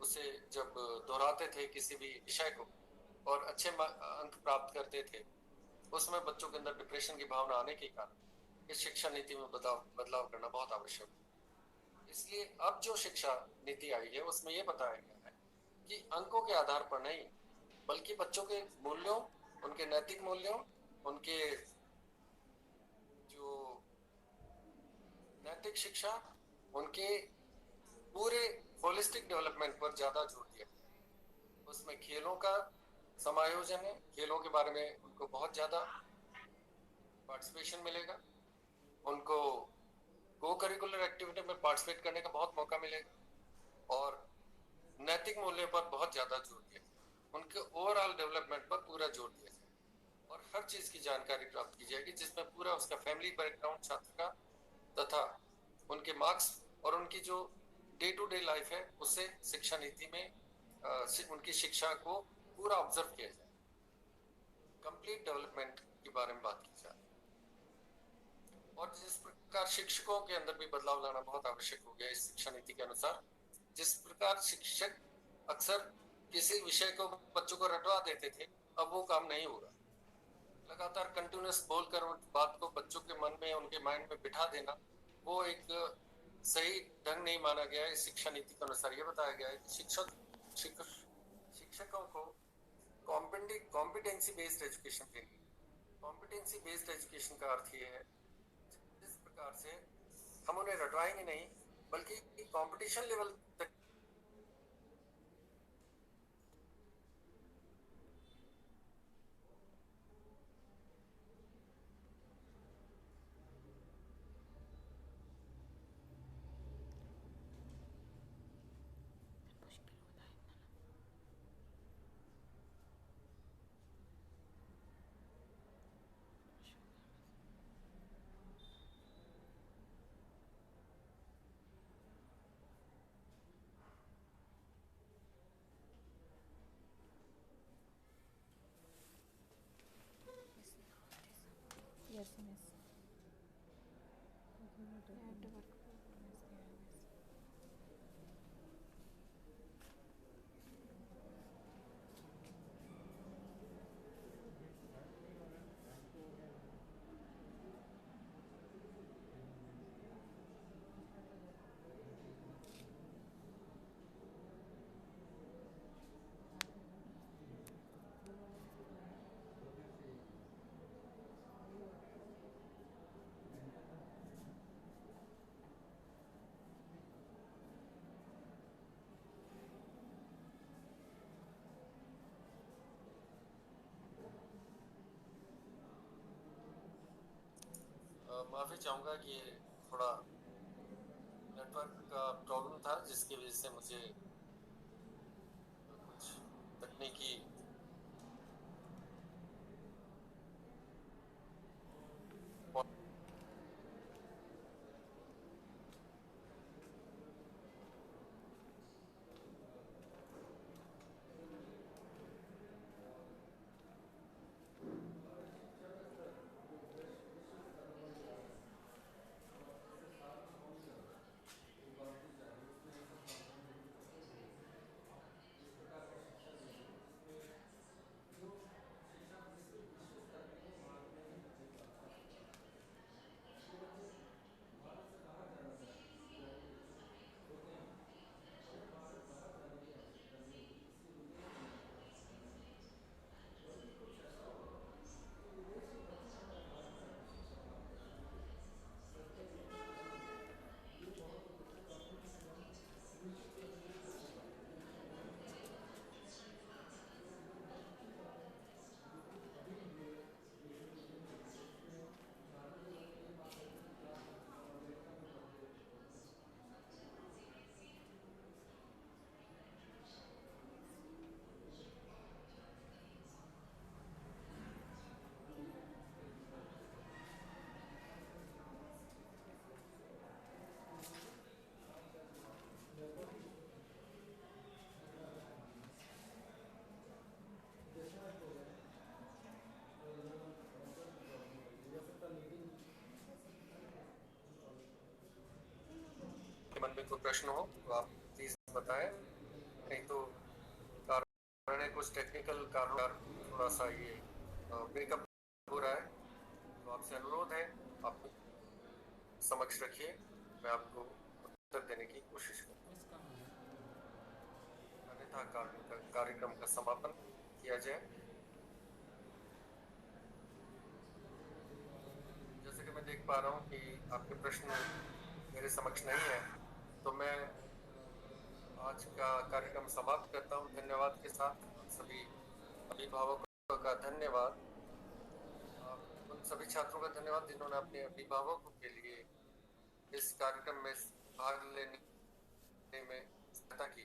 उसे जब दोहराते थे किसी भी विषय को और अच्छे अंक प्राप्त करते थे, उसमें बच्चों के अंदर डिप्रेशन की भावना आने के कारण इस शिक्षा नीति में बदलाव करना बहुत आवश्यक है। इसलिए अब जो शिक्षा नीति आई है उसमें ये बताया गया है कि अंकों के आधार पर नहीं, बल्कि बच्चों के मूल्यों, उनके नैतिक मूल्यों, उनके जो नैतिक शिक्षा, उनके पूरे होलिस्टिक डेवलपमेंट पर ज्यादा जोर दिया। उसमें खेलों का समायोजन है, खेलों के बारे में उनको बहुत ज्यादा पार्टिसिपेशन मिलेगा, उनको को करिकुलर एक्टिविटी में पार्टिसिपेट करने का बहुत मौका मिलेगा, और नैतिक मूल्यों पर बहुत ज्यादा जोर दिया, उनके ओवरऑल डेवलपमेंट पर पूरा जोर दिया जाए, और हर चीज की जानकारी प्राप्त की जाएगी जिसमें पूरा उसका फैमिली बैकग्राउंड छात्र का तथा उनके मार्क्स और उनकी जो डे टू डे लाइफ है उससे शिक्षा नीति में उनकी शिक्षा को पूरा ऑब्जर्व किया जाए, कंप्लीट डेवलपमेंट के बारे में बात की जाए। और जिस प्रकार शिक्षकों के अंदर भी बदलाव लाना बहुत आवश्यक हो गया इस शिक्षा नीति के अनुसार। जिस प्रकार शिक्षक अक्सर किसी विषय को बच्चों को रटवा देते थे, अब वो काम नहीं होगा। लगातार कंटिन्यूस बोलकर उस बात को बच्चों के मन में, उनके माइंड में बिठा देना, वो एक सही ढंग नहीं माना गया है। शिक्षा नीति के अनुसार ये बताया गया है कि शिक्षकों को कॉम्पिटेंसी बेस्ड एजुकेशन देनी। कॉम्पिटेंसी बेस्ड एजुकेशन का अर्थ ये है जिस प्रकार से हम उन्हें रटवाएंगे नहीं, बल्कि कंपटीशन लेवल तक माफ़ी चाहूँगा कि थोड़ा नेटवर्क का प्रॉब्लम था, जिसकी वजह से मुझे कुछ तकनीकी मन में कोई प्रश्न हो तो आप प्लीज बताएं, नहीं तो कारण है कुछ टेक्निकल कारण थोड़ा सा ये ब्रेकअप हो रहा है, तो आपसे अनुरोध है आप समक्ष रखिए, मैं आपको उत्तर देने की कोशिश करूँगा, अन्यथा कार्यक्रम का समापन किया जाए। जैसे कि मैं देख पा रहा हूँ कि आपके प्रश्न मेरे समक्ष नहीं है, तो मैं आज का कार्यक्रम समाप्त करता हूँ धन्यवाद के साथ। सभी अभिभावकों का धन्यवाद, उन सभी छात्रों का धन्यवाद जिन्होंने अपने अभिभावकों के लिए इस कार्यक्रम में भाग लेने में सहायता की।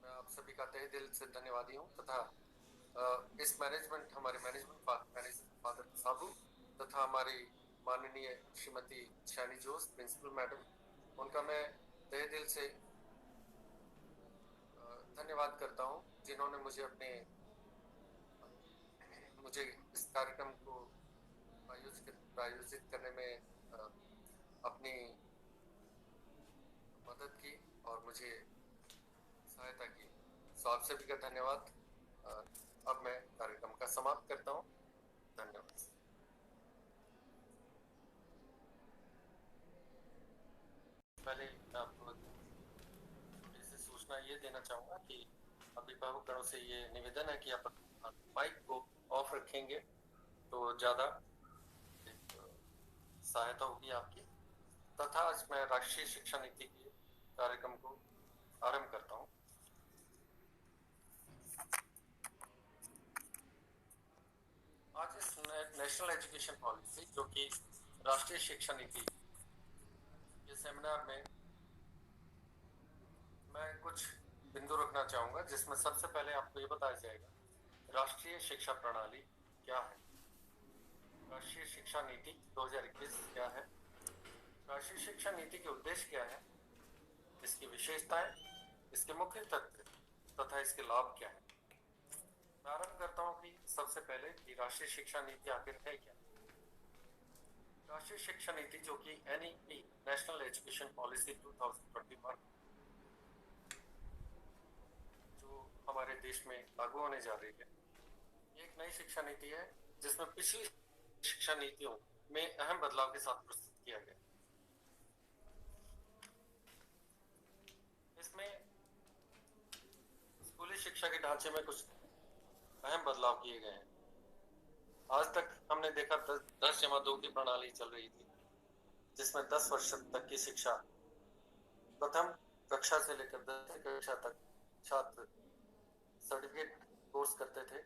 मैं आप सभी का तहे दिल से धन्यवादी हूँ, तथा इस हमारे मैनेजमेंट फादर साबू तथा हमारी माननीय श्रीमती शैनी जोश प्रिंसिपल मैडम, उनका मैं तहे दिल से धन्यवाद करता हूँ, जिन्होंने मुझे इस कार्यक्रम को प्रायोजित करने में अपनी मदद की और मुझे सहायता की। सो आप सभी का धन्यवाद। अब मैं कार्यक्रम का समाप्त करता हूँ। धन्यवाद। पहले आपको सूचना ये देना चाहूँगा कि अभिभावकों से ये निवेदन है कि आप माइक को ऑफ रखेंगे तो ज़्यादा सहायता होगी आपकी। तथा आज मैं राष्ट्रीय शिक्षा नीति के कार्यक्रम को आरंभ करता हूँ। आज इस नेशनल एजुकेशन पॉलिसी, जो कि राष्ट्रीय शिक्षा नीति के सेमिनार में मैं कुछ बिंदु रखना चाहूँगा, जिसमें सबसे पहले आपको ये बताया जाएगा राष्ट्रीय शिक्षा प्रणाली क्या है, राष्ट्रीय शिक्षा नीति 2021 क्या है, राष्ट्रीय शिक्षा नीति के उद्देश्य क्या है, इसकी विशेषताएं, इसके मुख्य तथ्य तथा इसके लाभ क्या है। प्रारंभ करता हूं कि सबसे पहले कि राष्ट्रीय शिक्षा नीति आखिर है क्या। राष्ट्रीय शिक्षा नीति जो कि NEP नेशनल एजुकेशन पॉलिसी 2021 जो हमारे देश में लागू होने जा रही है, ये एक नई शिक्षा नीति है जिसमें पिछली शिक्षा नीतियों में अहम बदलाव के साथ प्रस्तुत किया गया। इसमें स्कूली शिक्षा के ढांचे में कुछ अहम बदलाव किए गए हैं। आज तक हमने देखा 10-2 की प्रणाली चल रही थी, जिसमें 10 वर्ष तक की शिक्षा प्रथम कक्षा से लेकर 10वीं कक्षा तक छात्र सर्टिफिकेट कोर्स करते थे,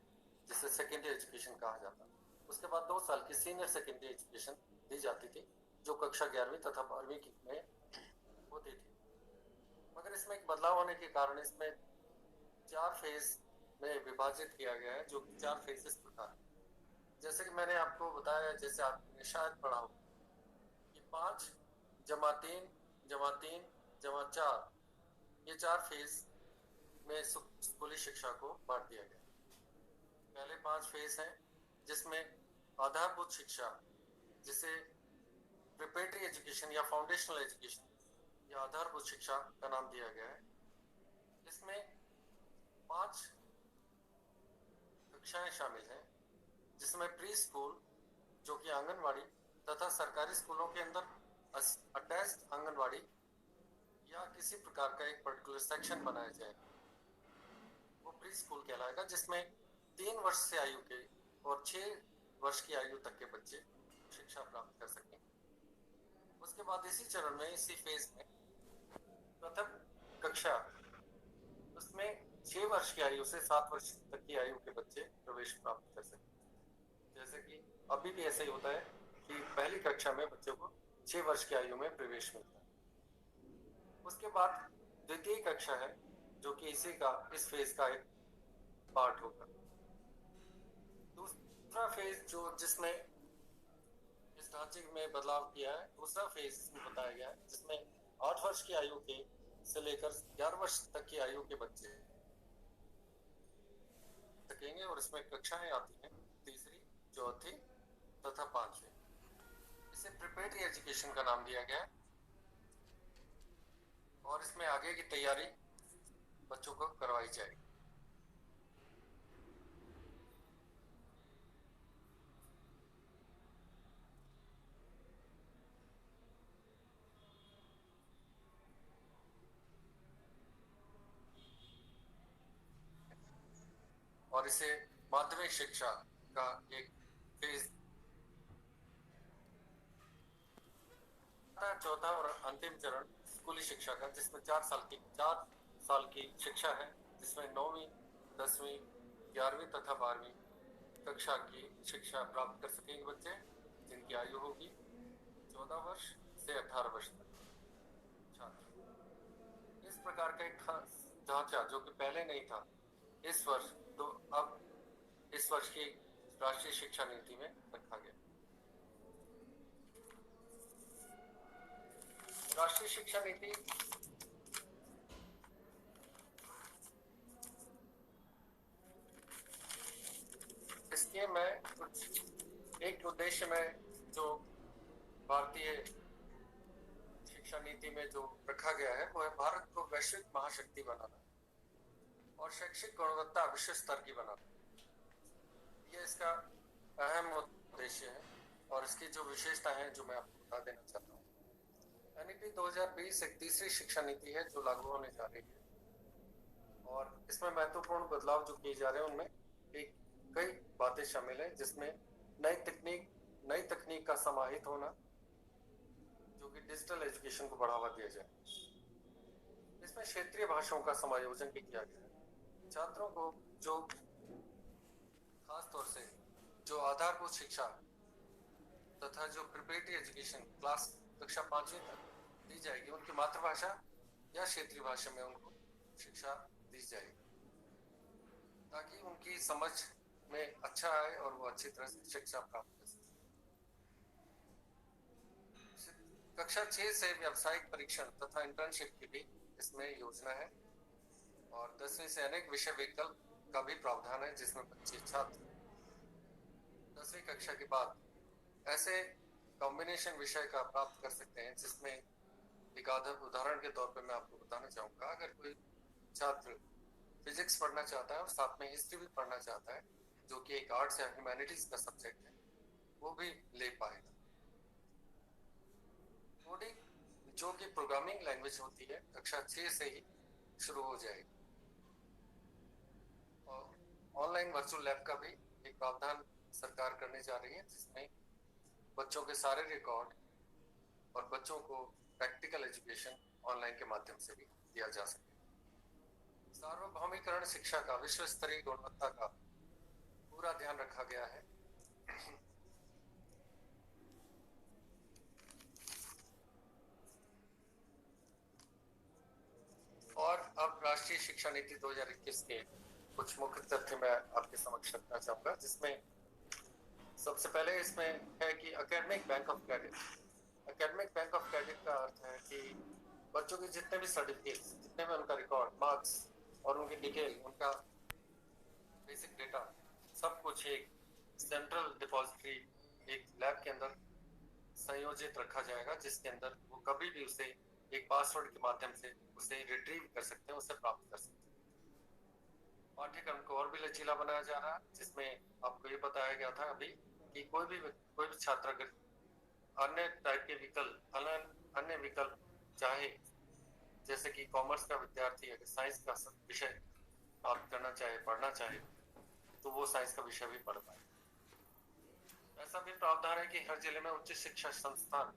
जिसे सेकेंडरी एजुकेशन कहा जाता। उसके बाद 2 साल की सीनियर सेकेंडरी एजुकेशन दी जाती थी, जो कक्षा 11वीं तथा 12वीं में होती थी। मगर इसमें एक बदलाव होने के कारण इसमें 4 फेज में विभाजित किया गया है, जो 4 फेज इस प्रकार है। जैसे कि मैंने आपको बताया, जैसे आपने शायद पढ़ा हो कि 5 जमा 3 जमा 3 जमा 4 ये 4 फेज में स्कूली शिक्षा को बांट दिया गया। पहले 5 फेज हैं, जिसमें आधारभूत शिक्षा, जिसे प्रिपरेटरी एजुकेशन या फाउंडेशनल एजुकेशन या आधारभूत शिक्षा का नाम दिया गया है। इसमें 5 कक्षाएं शामिल हैं, जिसमें प्री स्कूल जो कि आंगनवाड़ी तथा सरकारी स्कूलों के अंदर अटैच्ड आंगनवाड़ी या किसी प्रकार का एक पर्टिकुलर सेक्शन बनाया जाए, वो प्री स्कूल कहलाएगा, जिसमें 3 वर्ष से आयु के और 6 वर्ष की आयु तक के बच्चे शिक्षा प्राप्त कर सकें। उसके बाद इसी चरण में, इसी फेज में प्रथम कक्षा, उसमें 6 वर्ष की आयु से 7 वर्ष तक की आयु के बच्चे प्रवेश प्राप्त कर सकें। जैसे कि अभी भी ऐसा ही होता है कि पहली कक्षा में बच्चों को 6 वर्ष की आयु में प्रवेश मिलता है। उसके बाद द्वितीय कक्षा है, जो कि इस फेज का एक पार्ट होगा। दूसरा फेज जो जिसमें इस ढांचे में बदलाव किया है, दूसरा फेज इसमें बताया गया है, जिसमें 8 वर्ष की आयु के से लेकर 11 वर्ष तक की आयु के बच्चे सकेंगे, और इसमें कक्षाएं आती हैं 3री, 4थी तथा 5वीं। इसे प्रिपरेटरी एजुकेशन का नाम दिया गया है, और इसमें आगे की तैयारी बच्चों को करवाई जाएगी। और इसे माध्यमिक शिक्षा का एक फेज, चौथा और अंतिम चरण स्कूली शिक्षा का, जिसमें 4 साल की शिक्षा है, जिसमें 9वीं, 10वीं, 11वीं तथा 12वीं कक्षा की शिक्षा प्राप्त कर सकेंगे बच्चे, जिनकी आयु होगी 14 वर्ष से 18 वर्ष तक छात्र। इस प्रकार का एक ढांचा जो कि पहले नहीं था, इस वर्ष तो अब इस वर्ष की राष्ट्रीय शिक्षा नीति में रखा गया। राष्ट्रीय शिक्षा नीति इसके में कुछ एक उद्देश्य में जो भारतीय शिक्षा नीति में जो रखा गया है, वो है भारत को वैश्विक महाशक्ति बनाना और शैक्षिक गुणवत्ता विश्व स्तर की बनाना। ये इसका अहम उद्देश्य है, और इसकी जो विशेषता है जो मैं आपको बता देना चाहता हूँ। NEP 2020 एक 3री शिक्षा नीति है जो लागू होने जा रही है, और इसमें महत्वपूर्ण बदलाव जो किए जा रहे हैं उनमें कई बातें शामिल हैं, जिसमें नई तकनीक का समाहित होना, जो कि डिजिटल एजुकेशन को बढ़ावा दिया जाए। इसमें क्षेत्रीय भाषाओं का समायोजन भी किया गया है। छात्रों को जो खास तौर से जो आधारभूत शिक्षा तथा जो प्रिपरेटरी एजुकेशन क्लास कक्षा 5वीं तक दी जाएगी, उनकी मातृभाषा या क्षेत्रीय भाषा में उनको शिक्षा दी जाएगी, ताकि उनकी समझ में अच्छा आए और वो अच्छी तरह से शिक्षा प्राप्त कर सके। कक्षा 6 से व्यावसायिक परीक्षण तथा इंटर्नशिप की भी इसमें योजना है, और 10वीं से अनेक विषय विकल्प का भी प्रावधान है, जिसमें बच्चे छात्र 10वीं कक्षा के बाद ऐसे कॉम्बिनेशन विषय का प्राप्त कर सकते हैं, जिसमें एक उदाहरण के तौर पे मैं आपको बताना चाहूँगा। अगर कोई छात्र फिजिक्स पढ़ना चाहता है और साथ में हिस्ट्री भी पढ़ना चाहता है, जो कि एक आर्ट्स या ह्यूमैनिटीज का सब्जेक्ट है, वो भी ले पाएगा। कोडिंग जो कि प्रोग्रामिंग लैंग्वेज होती है, कक्षा 6 से ही शुरू हो जाएगी। और ऑनलाइन वर्चुअल लैब का भी एक प्रावधान सरकार करने जा रही है, जिसमें बच्चों के सारे रिकॉर्ड और बच्चों को प्रैक्टिकल एजुकेशन ऑनलाइन के माध्यम से भी दिया जा सके। सार्वभौमिकरण शिक्षा का विश्व स्तरीय गुणवत्ता का पूरा ध्यान रखा गया है। और अब राष्ट्रीय शिक्षा नीति 2021 के कुछ मुख्य तथ्य मैं आपके समक्ष रखना चाहूंगा, जिसमें सबसे पहले इसमें है कि academic bank of credit. Academic bank of credit का अर्थ है कि बच्चों के जितने भी सर्टिफिकेट, जितने भी उनका रिकॉर्ड, मार्क्स और उनकी डिटेल, उनका बेसिक डेटा, सब कुछ एक सेंट्रल डिपॉजिटरी, एक लैब के अंदर संयोजित रखा जाएगा, जिसके अंदर वो कभी भी उसे एक पासवर्ड के माध्यम से उसे रिट्रीव कर सकते हैं, उसे प्राप्त कर सकते हैं। पाठ्यक्रम को और भी लचीला बनाया जा रहा है, जिसमें आपको ये बताया गया था अभी कि कोई भी छात्र अगर अन्य टाइप के विकल्प, अन्य विकल्प चाहे, जैसे कि कॉमर्स का विद्यार्थी अगर साइंस का विषय प्राप्त करना चाहे, पढ़ना चाहे, तो वो साइंस का विषय भी पढ़ पाए। ऐसा भी प्रावधान है कि हर जिले में उच्च शिक्षा संस्थान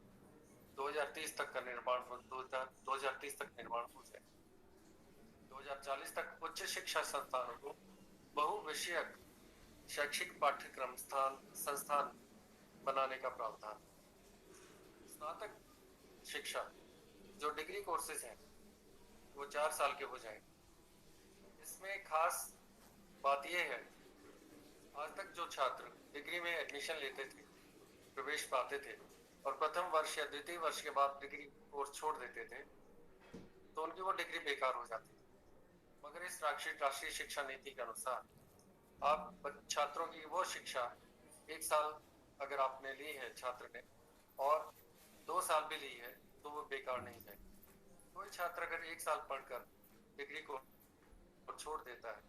2030 तक का निर्माण हो 2030 तक निर्माण हो जाए। 2040 तक उच्च शिक्षा संस्थानों को बहुविषयक शैक्षिक पाठ्यक्रम संस्थान बनाने का प्रावधान। स्नातक शिक्षा जो डिग्री कोर्सेज हैं वो 4 साल के हो जाएंगे। इसमें खास बात यह है, आज तक जो छात्र डिग्री में एडमिशन लेते थे, प्रवेश पाते थे और प्रथम वर्ष या द्वितीय वर्ष के बाद डिग्री कोर्स छोड़ देते थे, तो उनकी वो डिग्री बेकार हो जाती थी। मगर इस राष्ट्रीय शिक्षा नीति के अनुसार आप छात्रों की वो शिक्षा 1 साल अगर आपने ली है छात्र ने और 2 साल भी ली है, तो वो बेकार नहीं जाएगी। कोई छात्र अगर 1 साल पढ़कर डिग्री को छोड़ देता है,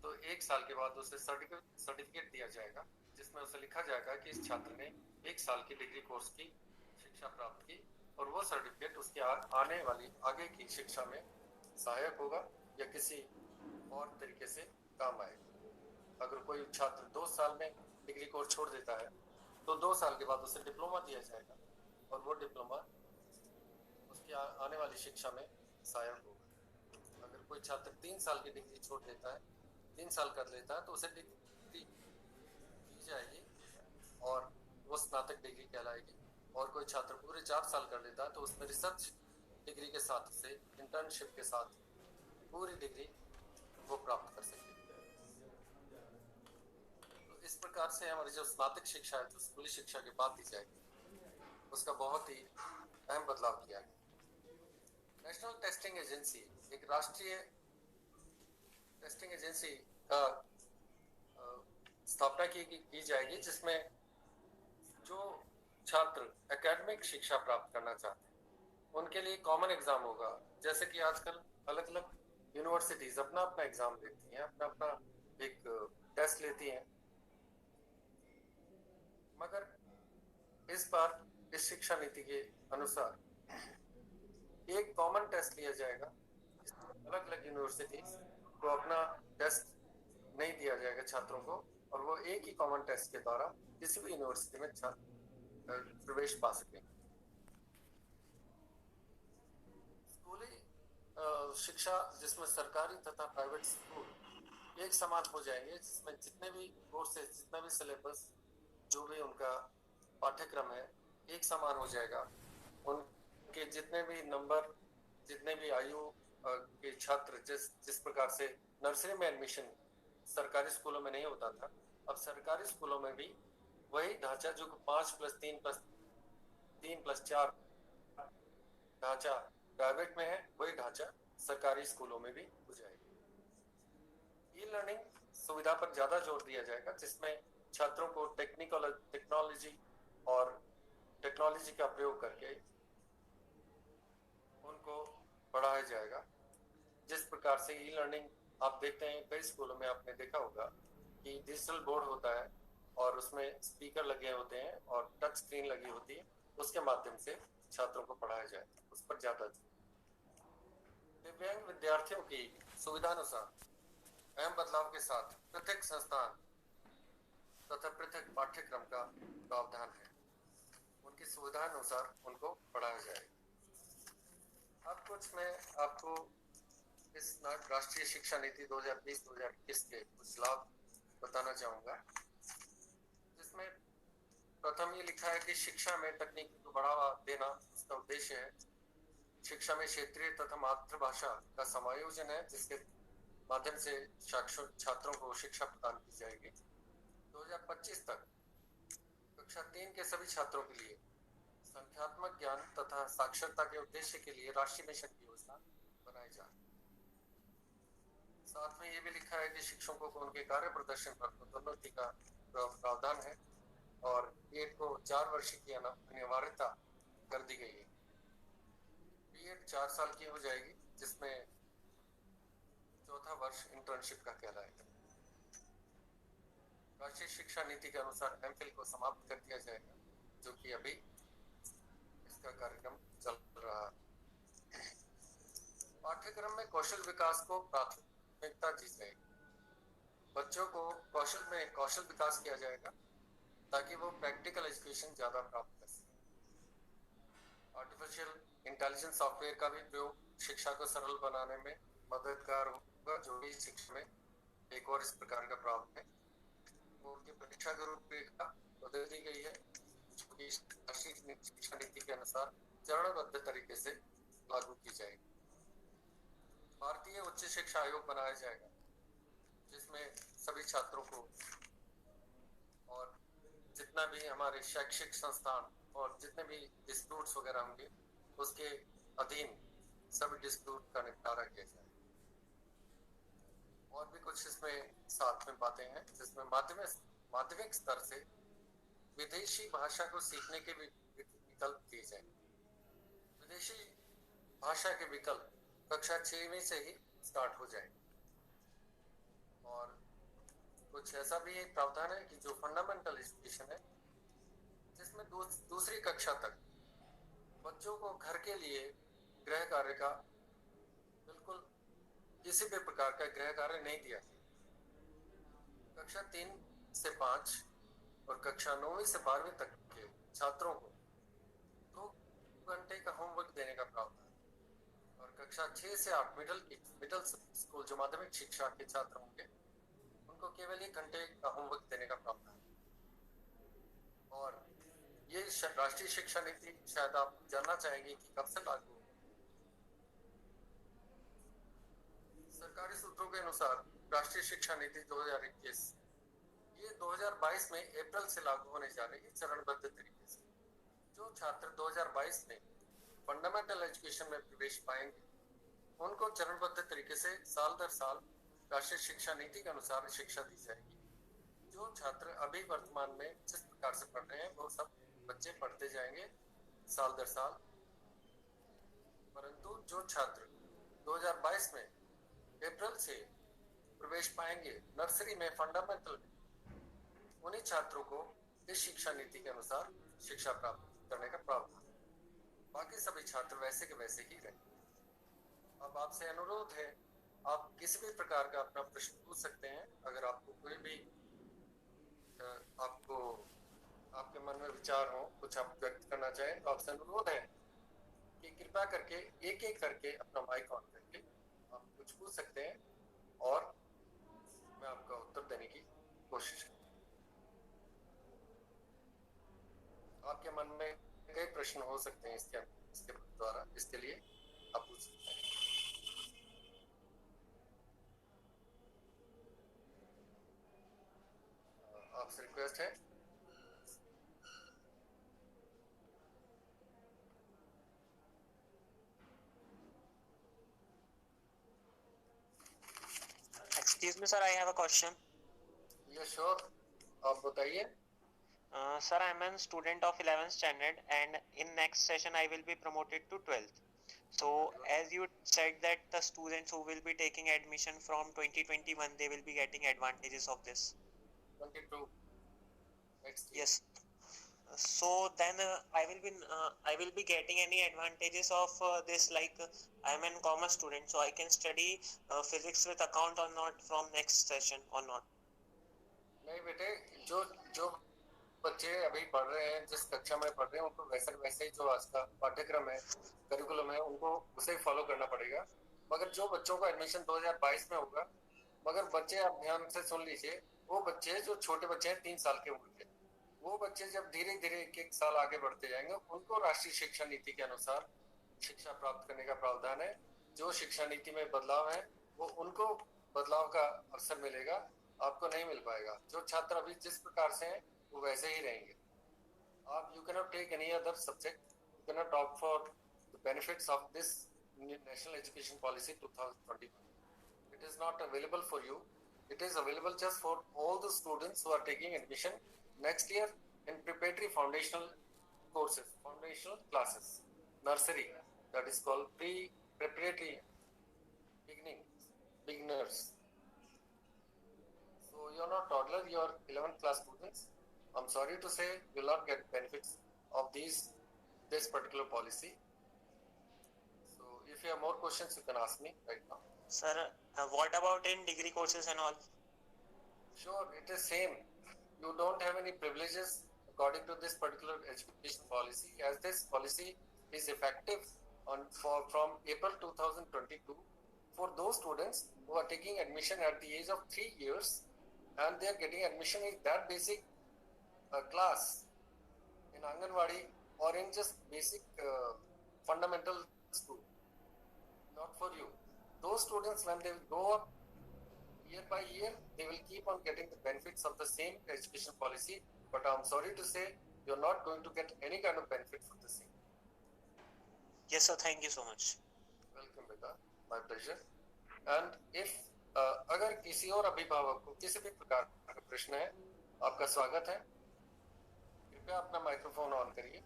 तो 1 साल के बाद उसे सर्टिफिकेट दिया जाएगा, जिसमें उसे लिखा जाएगा कि इस छात्र ने 1 साल की डिग्री कोर्स की शिक्षा प्राप्त की, और वो सर्टिफिकेट उसके आने वाली आगे की शिक्षा में सहायक होगा या किसी और तरीके से काम आएगा। अगर कोई छात्र 2 साल में डिग्री कोर्स छोड़ देता है, तो 2 साल के बाद उसे डिप्लोमा दिया जाएगा, और वो डिप्लोमा उसकी आने वाली शिक्षा में सहायक होगा। अगर कोई छात्र 3 साल की डिग्री छोड़ देता है, 3 साल कर लेता है, तो उसे डिग्री दी जाएगी और वो स्नातक डिग्री कहलाएगी। और कोई छात्र पूरे 4 साल कर लेता है, तो उसमें रिसर्च डिग्री के साथ उसे इंटर्नशिप के साथ पूरी डिग्री वो प्राप्त कर सकते हैं। तो इस प्रकार से हमारी जो स्नातक शिक्षा है, जो स्कूली शिक्षा के बाद दी जाएगी, उसका बहुत ही अहम बदलाव किया गया। नेशनल टेस्टिंग एजेंसी, एक राष्ट्रीय टेस्टिंग एजेंसी का स्थापना की जाएगी, जिसमें जो छात्र एकेडमिक शिक्षा प्राप्त करना चाहते हैं उनके लिए कॉमन एग्जाम होगा। जैसे कि आजकल अलग अलग यूनिवर्सिटीज अपना अपना एग्जाम लेती हैं, अपना अपना एक टेस्ट लेती हैं, मगर इस बार इस शिक्षा नीति के अनुसार एक कॉमन टेस्ट लिया जाएगा। अलग अलग यूनिवर्सिटीज को अपना टेस्ट नहीं दिया जाएगा छात्रों को, और वो एक ही कॉमन टेस्ट के द्वारा किसी भी यूनिवर्सिटी में छात्र प्रवेश पा सके। स्कूली शिक्षा जिसमें सरकारी तथा प्राइवेट स्कूल एक समान हो जाएंगे, जिसमें जितने भी कोर्सेज, जितना भी सिलेबस, जो भी उनका पाठ्यक्रम है, एक समान हो जाएगा। उनके जितने भी नंबर, जितने भी आयु के छात्र, जिस प्रकार से नर्सरी में एडमिशन सरकारी स्कूलों में नहीं होता था, अब सरकारी स्कूलों में भी वही ढांचा, जो 5+3+3+4 ढांचा प्राइवेट में है, वही ढांचा सरकारी स्कूलों में भी हो जाएगा। ई लर्निंग सुविधा पर ज्यादा जोर दिया जाएगा, जिसमें छात्रों को टेक्नोलॉजी और टेक्नोलॉजी का प्रयोग करके उनको पढ़ाया जाएगा। जिस प्रकार से ई लर्निंग आप देखते हैं कई स्कूलों में, आपने देखा होगा कि डिजिटल बोर्ड होता है और उसमें स्पीकर लगे होते हैं और टच स्क्रीन लगी होती है, उसके माध्यम से छात्रों को पढ़ाया जाए, उस पर ज्यादा। दिव्यांग विद्यार्थियों की सुविधानुसार अहम बदलाव के साथ पृथक संस्थान तथा पृथक पाठ्यक्रम का प्रावधान है। उनकी सुविधा अनुसार उनको पढ़ाया जाएगा। अब कुछ मैं आपको इस राष्ट्रीय शिक्षा नीति 2020-2021 के कुछ लाभ बताना चाहूंगा, जिसमें प्रथम ये लिखा है कि शिक्षा में तकनीक को बढ़ावा देना उसका उद्देश्य है। शिक्षा में क्षेत्रीय तथा मातृभाषा का समायोजन है, जिसके माध्यम से छात्रों को शिक्षा प्रदान की जाएगी। 2025 तक कक्षा 3 के सभी छात्रों के लिए संख्यात्मक ज्ञान तथा साक्षरता के उद्देश्य के लिए राष्ट्रीय मिशन की योजना बनाई जाए। साथ में ये भी लिखा है कि शिक्षकों को उनके कार्य प्रदर्शन पर पदोन्नति का प्रावधान है और बीएड को 4 वर्ष की अनिवार्यता कर दी गई है। बीएड 4 साल की हो जाएगी, जिसमें चौथा वर्ष इंटर्नशिप का कहलाएगा। राष्ट्रीय शिक्षा नीति के अनुसार एमफिल को समाप्त कर दिया जाएगा, जो कि अभी इसका कार्यक्रम चल रहा है। पाठ्यक्रम में कौशल विकास को प्राथमिकता दी जाएगी। बच्चों को कौशल विकास किया जाएगा ताकि वो प्रैक्टिकल एजुकेशन ज्यादा प्राप्त कर सके। आर्टिफिशियल इंटेलिजेंस सॉफ्टवेयर का भी प्रयोग शिक्षा को सरल बनाने में मददगार होगा, जो भी शिक्षा में एक और इस प्रकार का प्रावधान है। उनकी परीक्षा की रूपरेखा बदल दी गई है, जो कि राष्ट्रीय शिक्षा नीति के अनुसार चरणबद्ध तरीके से लागू की जाएगी। भारतीय उच्च शिक्षा आयोग बनाया जाएगा, जिसमें सभी छात्रों को और जितना भी हमारे शैक्षिक संस्थान और जितने भी डिस्प्यूट्स वगैरह होंगे उसके अधीन सभी डिस्प्यूट का निपटारा किया जाए। और भी कुछ इसमें साथ में बातें हैं, जिसमें माध्यमिक स्तर से विदेशी भाषा को सीखने के विकल्प दिए जाए। विदेशी भाषा के विकल्प कक्षा 6वीं से ही स्टार्ट हो जाए। और कुछ ऐसा भी एक प्रावधान है कि जो फंडामेंटल एजुकेशन है, जिसमें दूसरी कक्षा तक बच्चों को घर के लिए गृह कार्य का बिल्कुल किसी भी प्रकार का गृह कार्य नहीं दिया। कक्षा 3 से 5 और कक्षा 9वीं से 12वीं तक के छात्रों को 2 घंटे का होमवर्क देने का प्रावधान है। और कक्षा 6 से 8 मिडिल स्कूल जो माध्यमिक शिक्षा के छात्र होंगे उनको केवल 1 घंटे का होमवर्क देने का प्रावधान है। और ये राष्ट्रीय शिक्षा नीति शायद आप जानना चाहेंगे कि कब से लागू होगी। सरकारी सूत्रों के अनुसार राष्ट्रीय शिक्षा नीति 2021 ये 2022 में अप्रैल से लागू होने जा रही है, चरणबद्ध तरीके से। जो छात्र 2022 में फंडामेंटल एजुकेशन में प्रवेश पाएंगे उनको चरणबद्ध तरीके से साल दर साल राष्ट्रीय शिक्षा नीति के अनुसार शिक्षा दी जाएगी। जो छात्र अभी वर्तमान में जिस प्रकार से पढ़ रहे हैं वो सब बच्चे पढ़ते जाएंगे साल दर साल, परंतु जो छात्र 2022 में अप्रैल से प्रवेश पाएंगे नर्सरी में फंडामेंटल में, उन्हीं छात्रों को इस शिक्षा नीति के अनुसार शिक्षा प्राप्त करने का प्रावधान है। बाकी सभी छात्र वैसे के वैसे ही रहे। अब आपसे अनुरोध है, आप किसी भी प्रकार का अपना प्रश्न पूछ सकते हैं। अगर आपको कोई भी आपके मन में विचार हो, कुछ आप व्यक्त करना चाहें, तो आपसे अनुरोध है कि कृपया करके एक एक करके अपना माइक ऑन करके आप कुछ पूछ सकते हैं और मैं आपका उत्तर देने की कोशिश करूँगा। आपके मन में कई प्रश्न हो सकते हैं इसके द्वारा, इसके लिए आप पूछ सकते हैं। आपसे रिक्वेस्ट है Excuse me, sir, I have a question. ये श्योर, आप बताइए। Sir, I'm a student of 11th standard, and in next session I will be promoted to 12th. So, as you said that the students who will be taking admission from 2021, they will be getting advantages of this. 22 next year. Yes. So then I will be getting any advantages of this, like I'm a commerce student, so I can study physics with account or not from next session or not. नहीं बेटे, जो जो बच्चे अभी पढ़ रहे हैं, जिस कक्षा में पढ़ रहे हैं, उनको वैसे ही जो आज का पाठ्यक्रम है, करिकुलम है, उनको उसे फॉलो करना पड़ेगा। मगर जो बच्चों का एडमिशन 2022 में होगा, मगर बच्चे आप ध्यान से सुन लीजिए, वो बच्चे जो छोटे बच्चे हैं 3 साल के उम्र के, वो बच्चे जब धीरे धीरे एक साल आगे बढ़ते जाएंगे, उनको राष्ट्रीय शिक्षा नीति के अनुसार शिक्षा प्राप्त करने का प्रावधान है। जो शिक्षा नीति में बदलाव है, वो उनको बदलाव का अवसर मिलेगा, आपको नहीं मिल पाएगा। जो छात्र अभी जिस प्रकार से हैं, वो वैसे ही रहेंगे। आप you cannot take any other subject, you cannot opt for the benefits of this national education policy 2021. It is not available for you. It is available just for all the students who are taking admission next year in preparatory foundational courses, foundational classes, nursery, that is called preparatory beginners. So you are not toddler, you are 11th class students. I'm sorry to say you will not get benefits of this particular policy. So if you have more questions, you can ask me right now. Sir, what about in degree courses and all? Sure, it is same. You don't have any privileges according to this particular education policy, as this policy is effective from April 2022 for those students who are taking admission at the age of 3 years, and they are getting admission in that basic class in Anganwadi or in just basic fundamental school. Not for you. Those students, when they grow up year by year, they will keep on getting the benefits of the same education policy. But I'm sorry to say, you're not going to get any kind of benefit from the same. Yes, sir. Thank you so much. Welcome, beta. My pleasure. And if अगर किसी और अभिभावक को किसी भी प्रकार का प्रश्न है, आपका स्वागत है। कृपया अपना माइक्रोफोन ऑन करिए।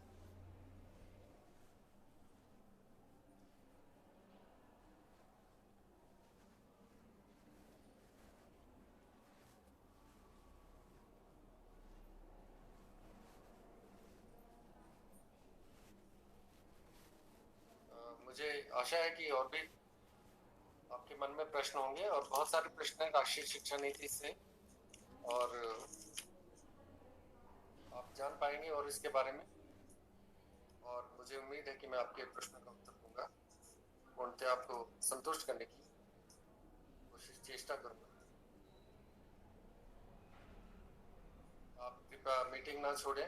मुझे आशा है कि और भी आपके मन में प्रश्न होंगे, और बहुत सारे प्रश्न हैं राष्ट्रीय शिक्षा नीति से, और आप जान पाएंगे और इसके बारे में। और मुझे उम्मीद है कि मैं आपके प्रश्न का उत्तर दूंगा, पूर्णतः आपको संतुष्ट करने की चेष्टा करूंगा। आप कृपया मीटिंग ना छोड़ें,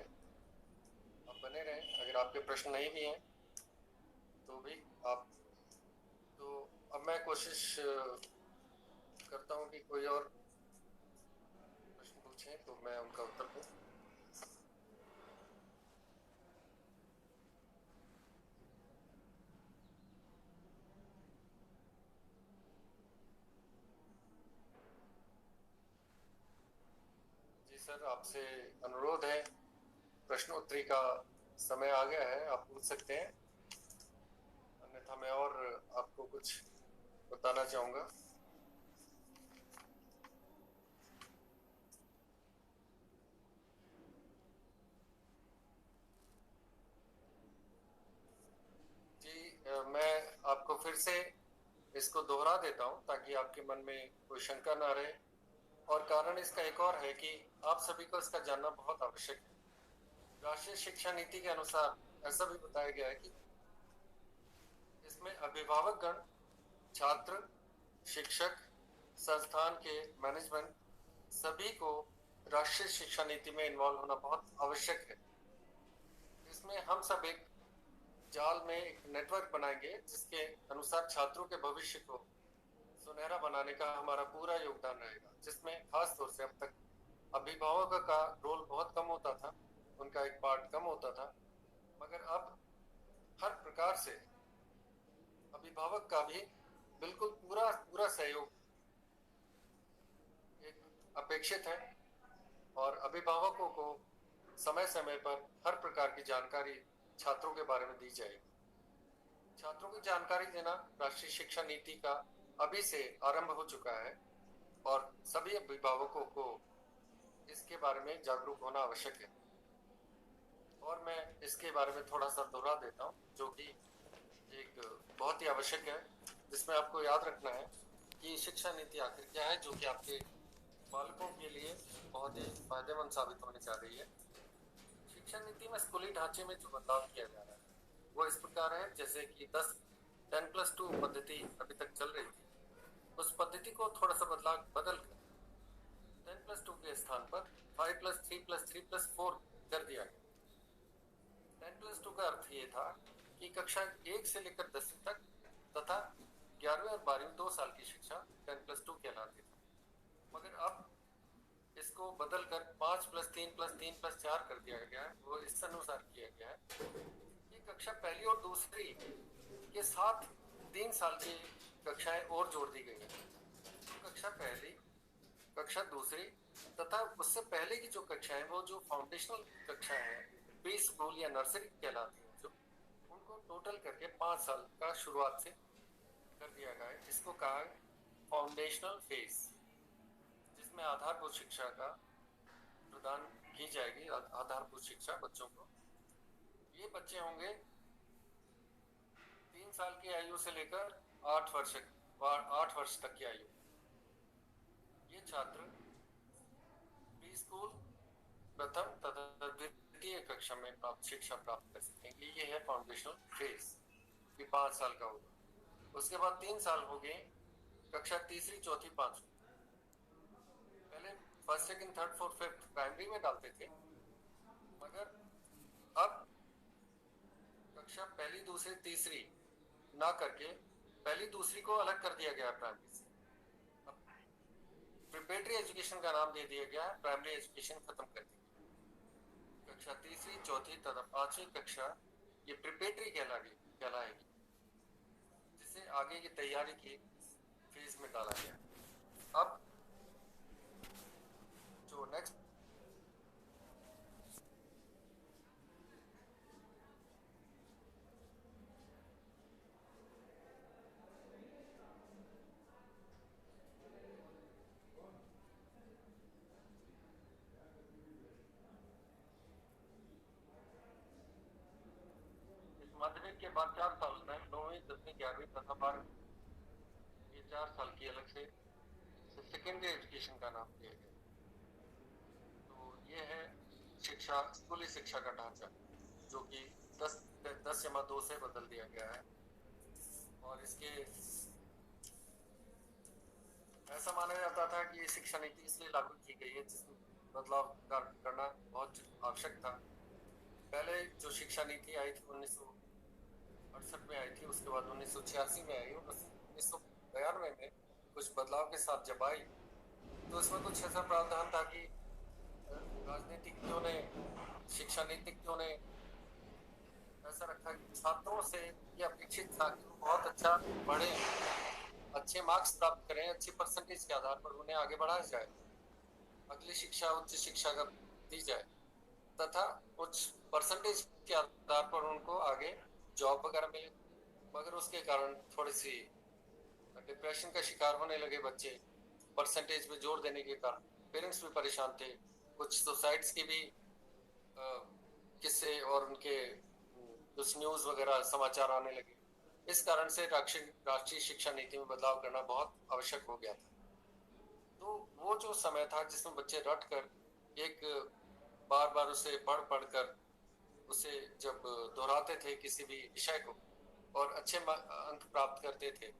आप बने रहें। अगर आपके प्रश्न नहीं भी हैं तो भी आप, तो अब मैं कोशिश करता हूं कि कोई और प्रश्न पूछें तो मैं उनका उत्तर दूं। जी सर, आपसे अनुरोध है, प्रश्नोत्तरी का समय आ गया है, आप पूछ सकते हैं, अन्यथा मैं और आपको कुछ बताना चाहूंगा। जी, मैं आपको फिर से इसको दोहरा देता हूं ताकि आपके मन में कोई शंका ना रहे, और कारण इसका एक और है कि आप सभी को इसका जानना बहुत आवश्यक है। राष्ट्रीय शिक्षा नीति के अनुसार ऐसा भी बताया गया है कि इसमें अभिभावकगण, छात्र, शिक्षक, संस्थान के मैनेजमेंट, सभी को राष्ट्रीय शिक्षा नीति में इन्वॉल्व होना बहुत आवश्यक है। इसमें हम सब एक जाल में एक नेटवर्क बनाएंगे जिसके अनुसार छात्रों के भविष्य को सुनहरा बनाने का हमारा पूरा योगदान रहेगा, जिसमें खास तौर से अब तक अभिभावक का रोल बहुत कम होता था, उनका एक पार्ट कम होता था, मगर अब हर प्रकार से अभिभावक का भी बिल्कुल पूरा सहयोग एक अपेक्षित है। और अभिभावकों को समय समय पर हर प्रकार की जानकारी छात्रों के बारे में दी जाएगी। छात्रों की जानकारी देना राष्ट्रीय शिक्षा नीति का अभी से आरंभ हो चुका है और सभी अभिभावकों को इसके बारे में जागरूक होना आवश्यक है। और मैं इसके बारे में थोड़ा सा दोहरा देता हूँ, जो कि एक बहुत ही आवश्यक है, जिसमें आपको याद रखना है कि शिक्षा नीति आखिर क्या है, जो कि आपके बालकों के लिए बहुत ही फायदेमंद साबित होने जा रही है। शिक्षा नीति में स्कूली ढांचे में जो बदलाव किया जा रहा है वो इस प्रकार है, जैसे कि 10+2 पद्धति अभी तक चल रही थी, उस पद्धति को थोड़ा सा बदल कर 10+2 के स्थान पर 5+3+3+4 कर दिया गया। 10+2 का अर्थ ये था कि कक्षा 1 से लेकर 10वीं तक तथा 11वीं और 12वीं 2 साल की शिक्षा 10+2 कहलाती थी, मगर अब इसको बदलकर 5+3+3+4 कर दिया गया है। वो इस अनुसार किया गया है कि कक्षा पहली और दूसरी के साथ 3 साल की कक्षाएं और जोड़ दी गई हैं। तो कक्षा पहली, कक्षा दूसरी तथा उससे पहले की जो कक्षाएं, वो जो फाउंडेशनल कक्षाएं हैं, प्री स्कूल या नर्सरी कहलाती हैं, जो उनको टोटल करके 5 साल का शुरुआत से कर दिया गया है। इसको कहा है फाउंडेशनल फेज, जिसमें आधारभूत शिक्षा का प्रदान की जाएगी। आधारभूत शिक्षा बच्चों को, ये बच्चे होंगे 3 साल की आयु से लेकर 8 वर्ष तक की आयु। ये छात्र प्री स्कूल प्रथम तथा द्वितीय कक्षा में शिक्षा प्राप्त कर सकेंगे। ये है फाउंडेशनल फेज, ये 5 साल का होगा। उसके बाद 3 साल हो गए कक्षा तीसरी, चौथी, पांचवी। पहले first, second, third, fourth, fifth primary में डालते थे, मगर अब कक्षा पहली, दूसरी, तीसरी ना करके पहली दूसरी को अलग कर दिया गया प्राइमरी से। अब प्रिपरेटरी एजुकेशन का नाम दे दिया गया, प्राइमरी एजुकेशन खत्म कर दी। कक्षा तीसरी, चौथी तथा पांचवी कक्षा ये प्रिपरेटरी कहलाएगी, जिसे आगे की तैयारी की फेज में डाला गया। अब जो नेक्स्ट माध्यमिक के बाद 4 साल में 9वीं, 10वीं, 11वीं तथा 12वीं, ये 4 साल की अलग से सेकेंडरी एजुकेशन का नाम दिया गया। तो ये है शिक्षा, स्कूली शिक्षा का ढांचा, जो कि 10+2 से बदल दिया गया है। और इसके ऐसा माना जाता था कि ये शिक्षा नीति इसलिए लागू की गई है जिसमें बदलाव करना बहुत आवश्यक था। पहले जो शिक्षा नीति आई थी 1968 में आई थी, उसके बाद 1986 में आई, और 1992 में कुछ बदलाव के साथ जब आई तो इसमें कुछ ऐसा प्रावधान था कि राजनीतिज्ञों ने, शिक्षा नीतिज्ञों ने ऐसा रखा कि छात्रों से ये अपेक्षित था कि वो बहुत अच्छा पढ़े, अच्छे मार्क्स प्राप्त करें, अच्छी परसेंटेज के आधार पर उन्हें आगे बढ़ाया जाए, अगली शिक्षा, उच्च शिक्षा का दी जाए, तथा उच्च परसेंटेज के आधार पर उनको आगे जॉब वगैरह मिले। मगर उसके कारण थोड़ी सी डिप्रेशन का शिकार होने लगे बच्चे, परसेंटेज पे जोर देने के कारण। पेरेंट्स भी परेशान थे, कुछ सुसाइड्स की भी किस्से और उनके कुछ न्यूज़ वगैरह समाचार आने लगे। इस कारण से राष्ट्रीय शिक्षा नीति में बदलाव करना बहुत आवश्यक हो गया था। तो वो जो समय था जिसमें बच्चे रट कर एक बार बार उसे पढ़ कर उसे जब दोहराते थे किसी भी विषय को और अच्छे अंक प्राप्त करते थे,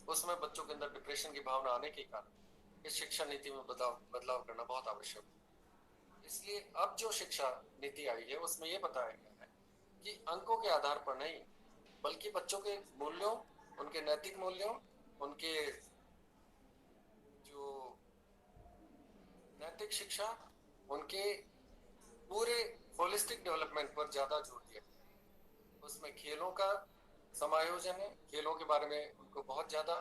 उसमें बच्चों के अंदर डिप्रेशन की भावना आने के कारण इस शिक्षा नीति में बदलाव करना बहुत आवश्यक है। इसलिए अब जो शिक्षा नीति आई है उसमें ये बताया गया है कि अंकों के आधार पर नहीं, बल्कि बच्चों के मूल्यों, उनके नैतिक मूल्यों, उनके जो नैतिक शिक्षा, उनके पूरे होलिस्टिक डेवलपमेंट पर ज्यादा जोर दिया। उसमें खेलों का समायोजन है, खेलों के बारे में उनको बहुत ज्यादा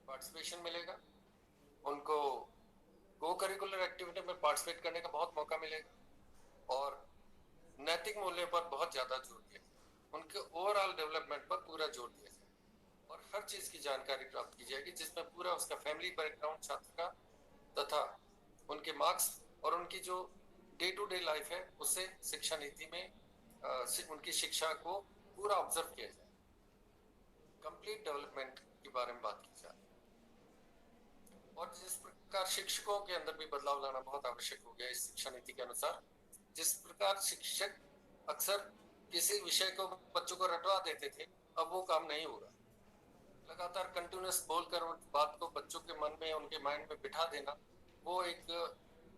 पार्टिसिपेशन मिलेगा, उनको को करिकुलर एक्टिविटी में पार्टिसिपेट करने का बहुत मौका मिलेगा। और नैतिक मूल्यों पर बहुत ज्यादा जोर दिया, उनके ओवरऑल डेवलपमेंट पर पूरा जोर दिया जाए और हर चीज की जानकारी प्राप्त की जाएगी, जिसमें पूरा उसका फैमिली बैकग्राउंड छात्र का तथा उनके मार्क्स और उनकी जो डे टू डे लाइफ है उससे शिक्षा नीति में उनकी शिक्षा को पूरा ऑब्जर्व किया जाए, कंप्लीट डेवलपमेंट के बारे में बात की जाए। और जिस प्रकार शिक्षकों के अंदर भी बदलाव लाना बहुत आवश्यक हो गया इस शिक्षा नीति के अनुसार, जिस प्रकार शिक्षक अक्सर किसी विषय को बच्चों को रटवा देते थे, अब वो काम नहीं होगा। लगातार कंटिन्यूस बोलकर उस बात को बच्चों के मन में, उनके माइंड में बिठा देना, वो एक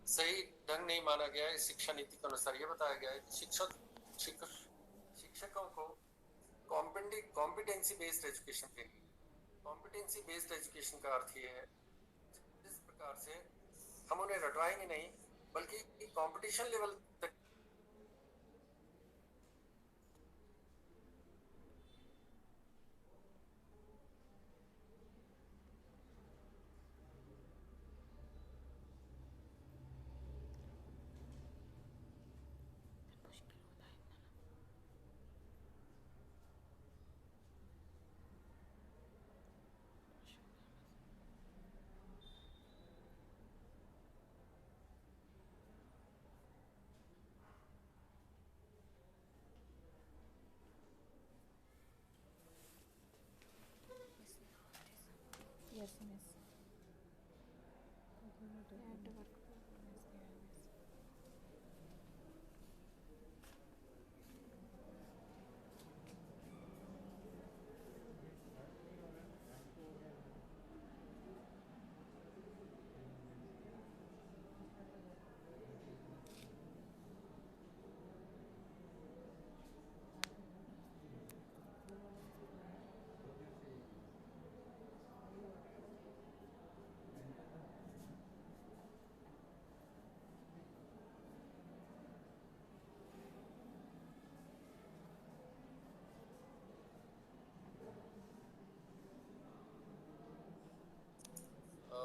सही ढंग नहीं माना गया है। शिक्षा नीति के अनुसार ये बताया गया है कि शिक्षकों को कॉम्पिटेंसी बेस्ड एजुकेशन देनी। कॉम्पिटेंसी बेस्ड एजुकेशन का अर्थ ये है जिस प्रकार से हम उन्हें रटवाएंगे नहीं, बल्कि कंपटीशन लेवल तक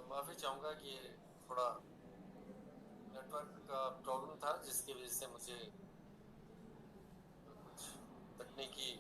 माफी चाहूंगा कि थोड़ा नेटवर्क का प्रॉब्लम था, जिसकी वजह से मुझे कुछ तकनीकी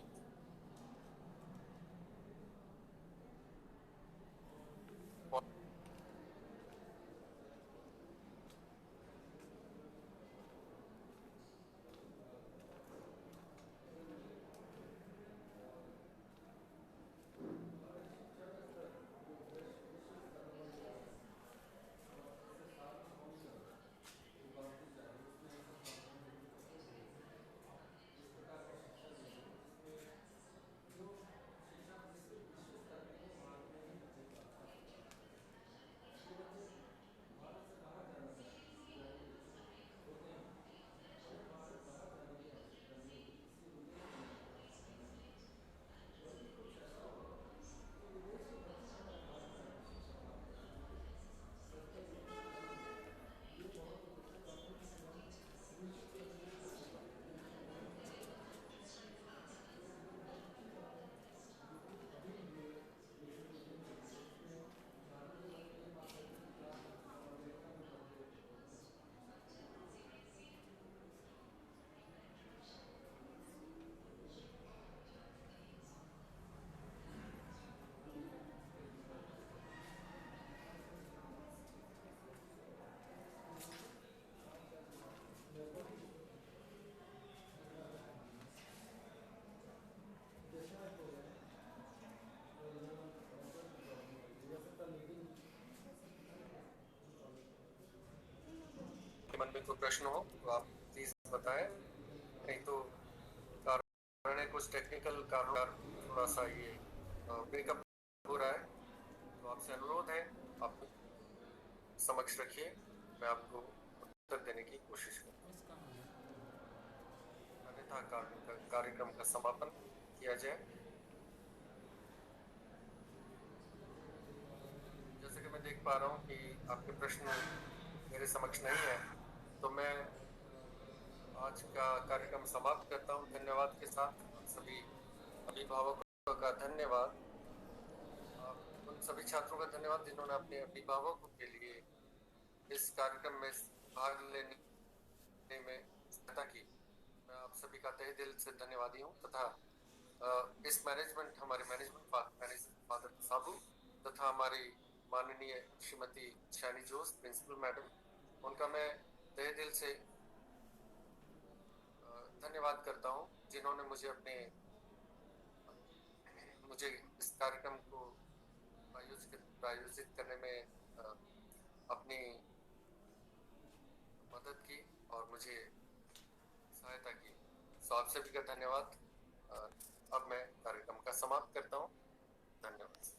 मन में कोई प्रश्न हो तो आप प्लीज बताएं, नहीं तो कारण है कुछ टेक्निकल कारण थोड़ा सा ये ब्रेकअप हो रहा है, तो आपसे अनुरोध है आप समक्ष रखिए, मैं आपको उत्तर देने की कोशिश करूँगा, अन्यथा कार्यक्रम का समापन किया जाए। जैसे कि मैं देख पा रहा हूँ कि आपके प्रश्न मेरे समक्ष नहीं है, तो मैं आज का कार्यक्रम समाप्त करता हूं धन्यवाद के साथ। सभी अभिभावकों का धन्यवाद, उन सभी छात्रों का धन्यवाद जिन्होंने अपने अभिभावकों के लिए इस कार्यक्रम में भाग लेने में सहायता की, मैं आप सभी का तहे दिल से धन्यवादी हूँ। तथा इस मैनेजमेंट हमारे मैनेजमेंट फादर साबू तथा हमारी माननीय श्रीमती शैनी जोश प्रिंसिपल मैडम, उनका मैं तहे दिल से धन्यवाद करता हूँ, जिन्होंने मुझे इस कार्यक्रम को प्रायोजित करने में अपनी मदद की और मुझे सहायता की। सो आप सभी का धन्यवाद। अब मैं कार्यक्रम का समाप्त करता हूँ। धन्यवाद।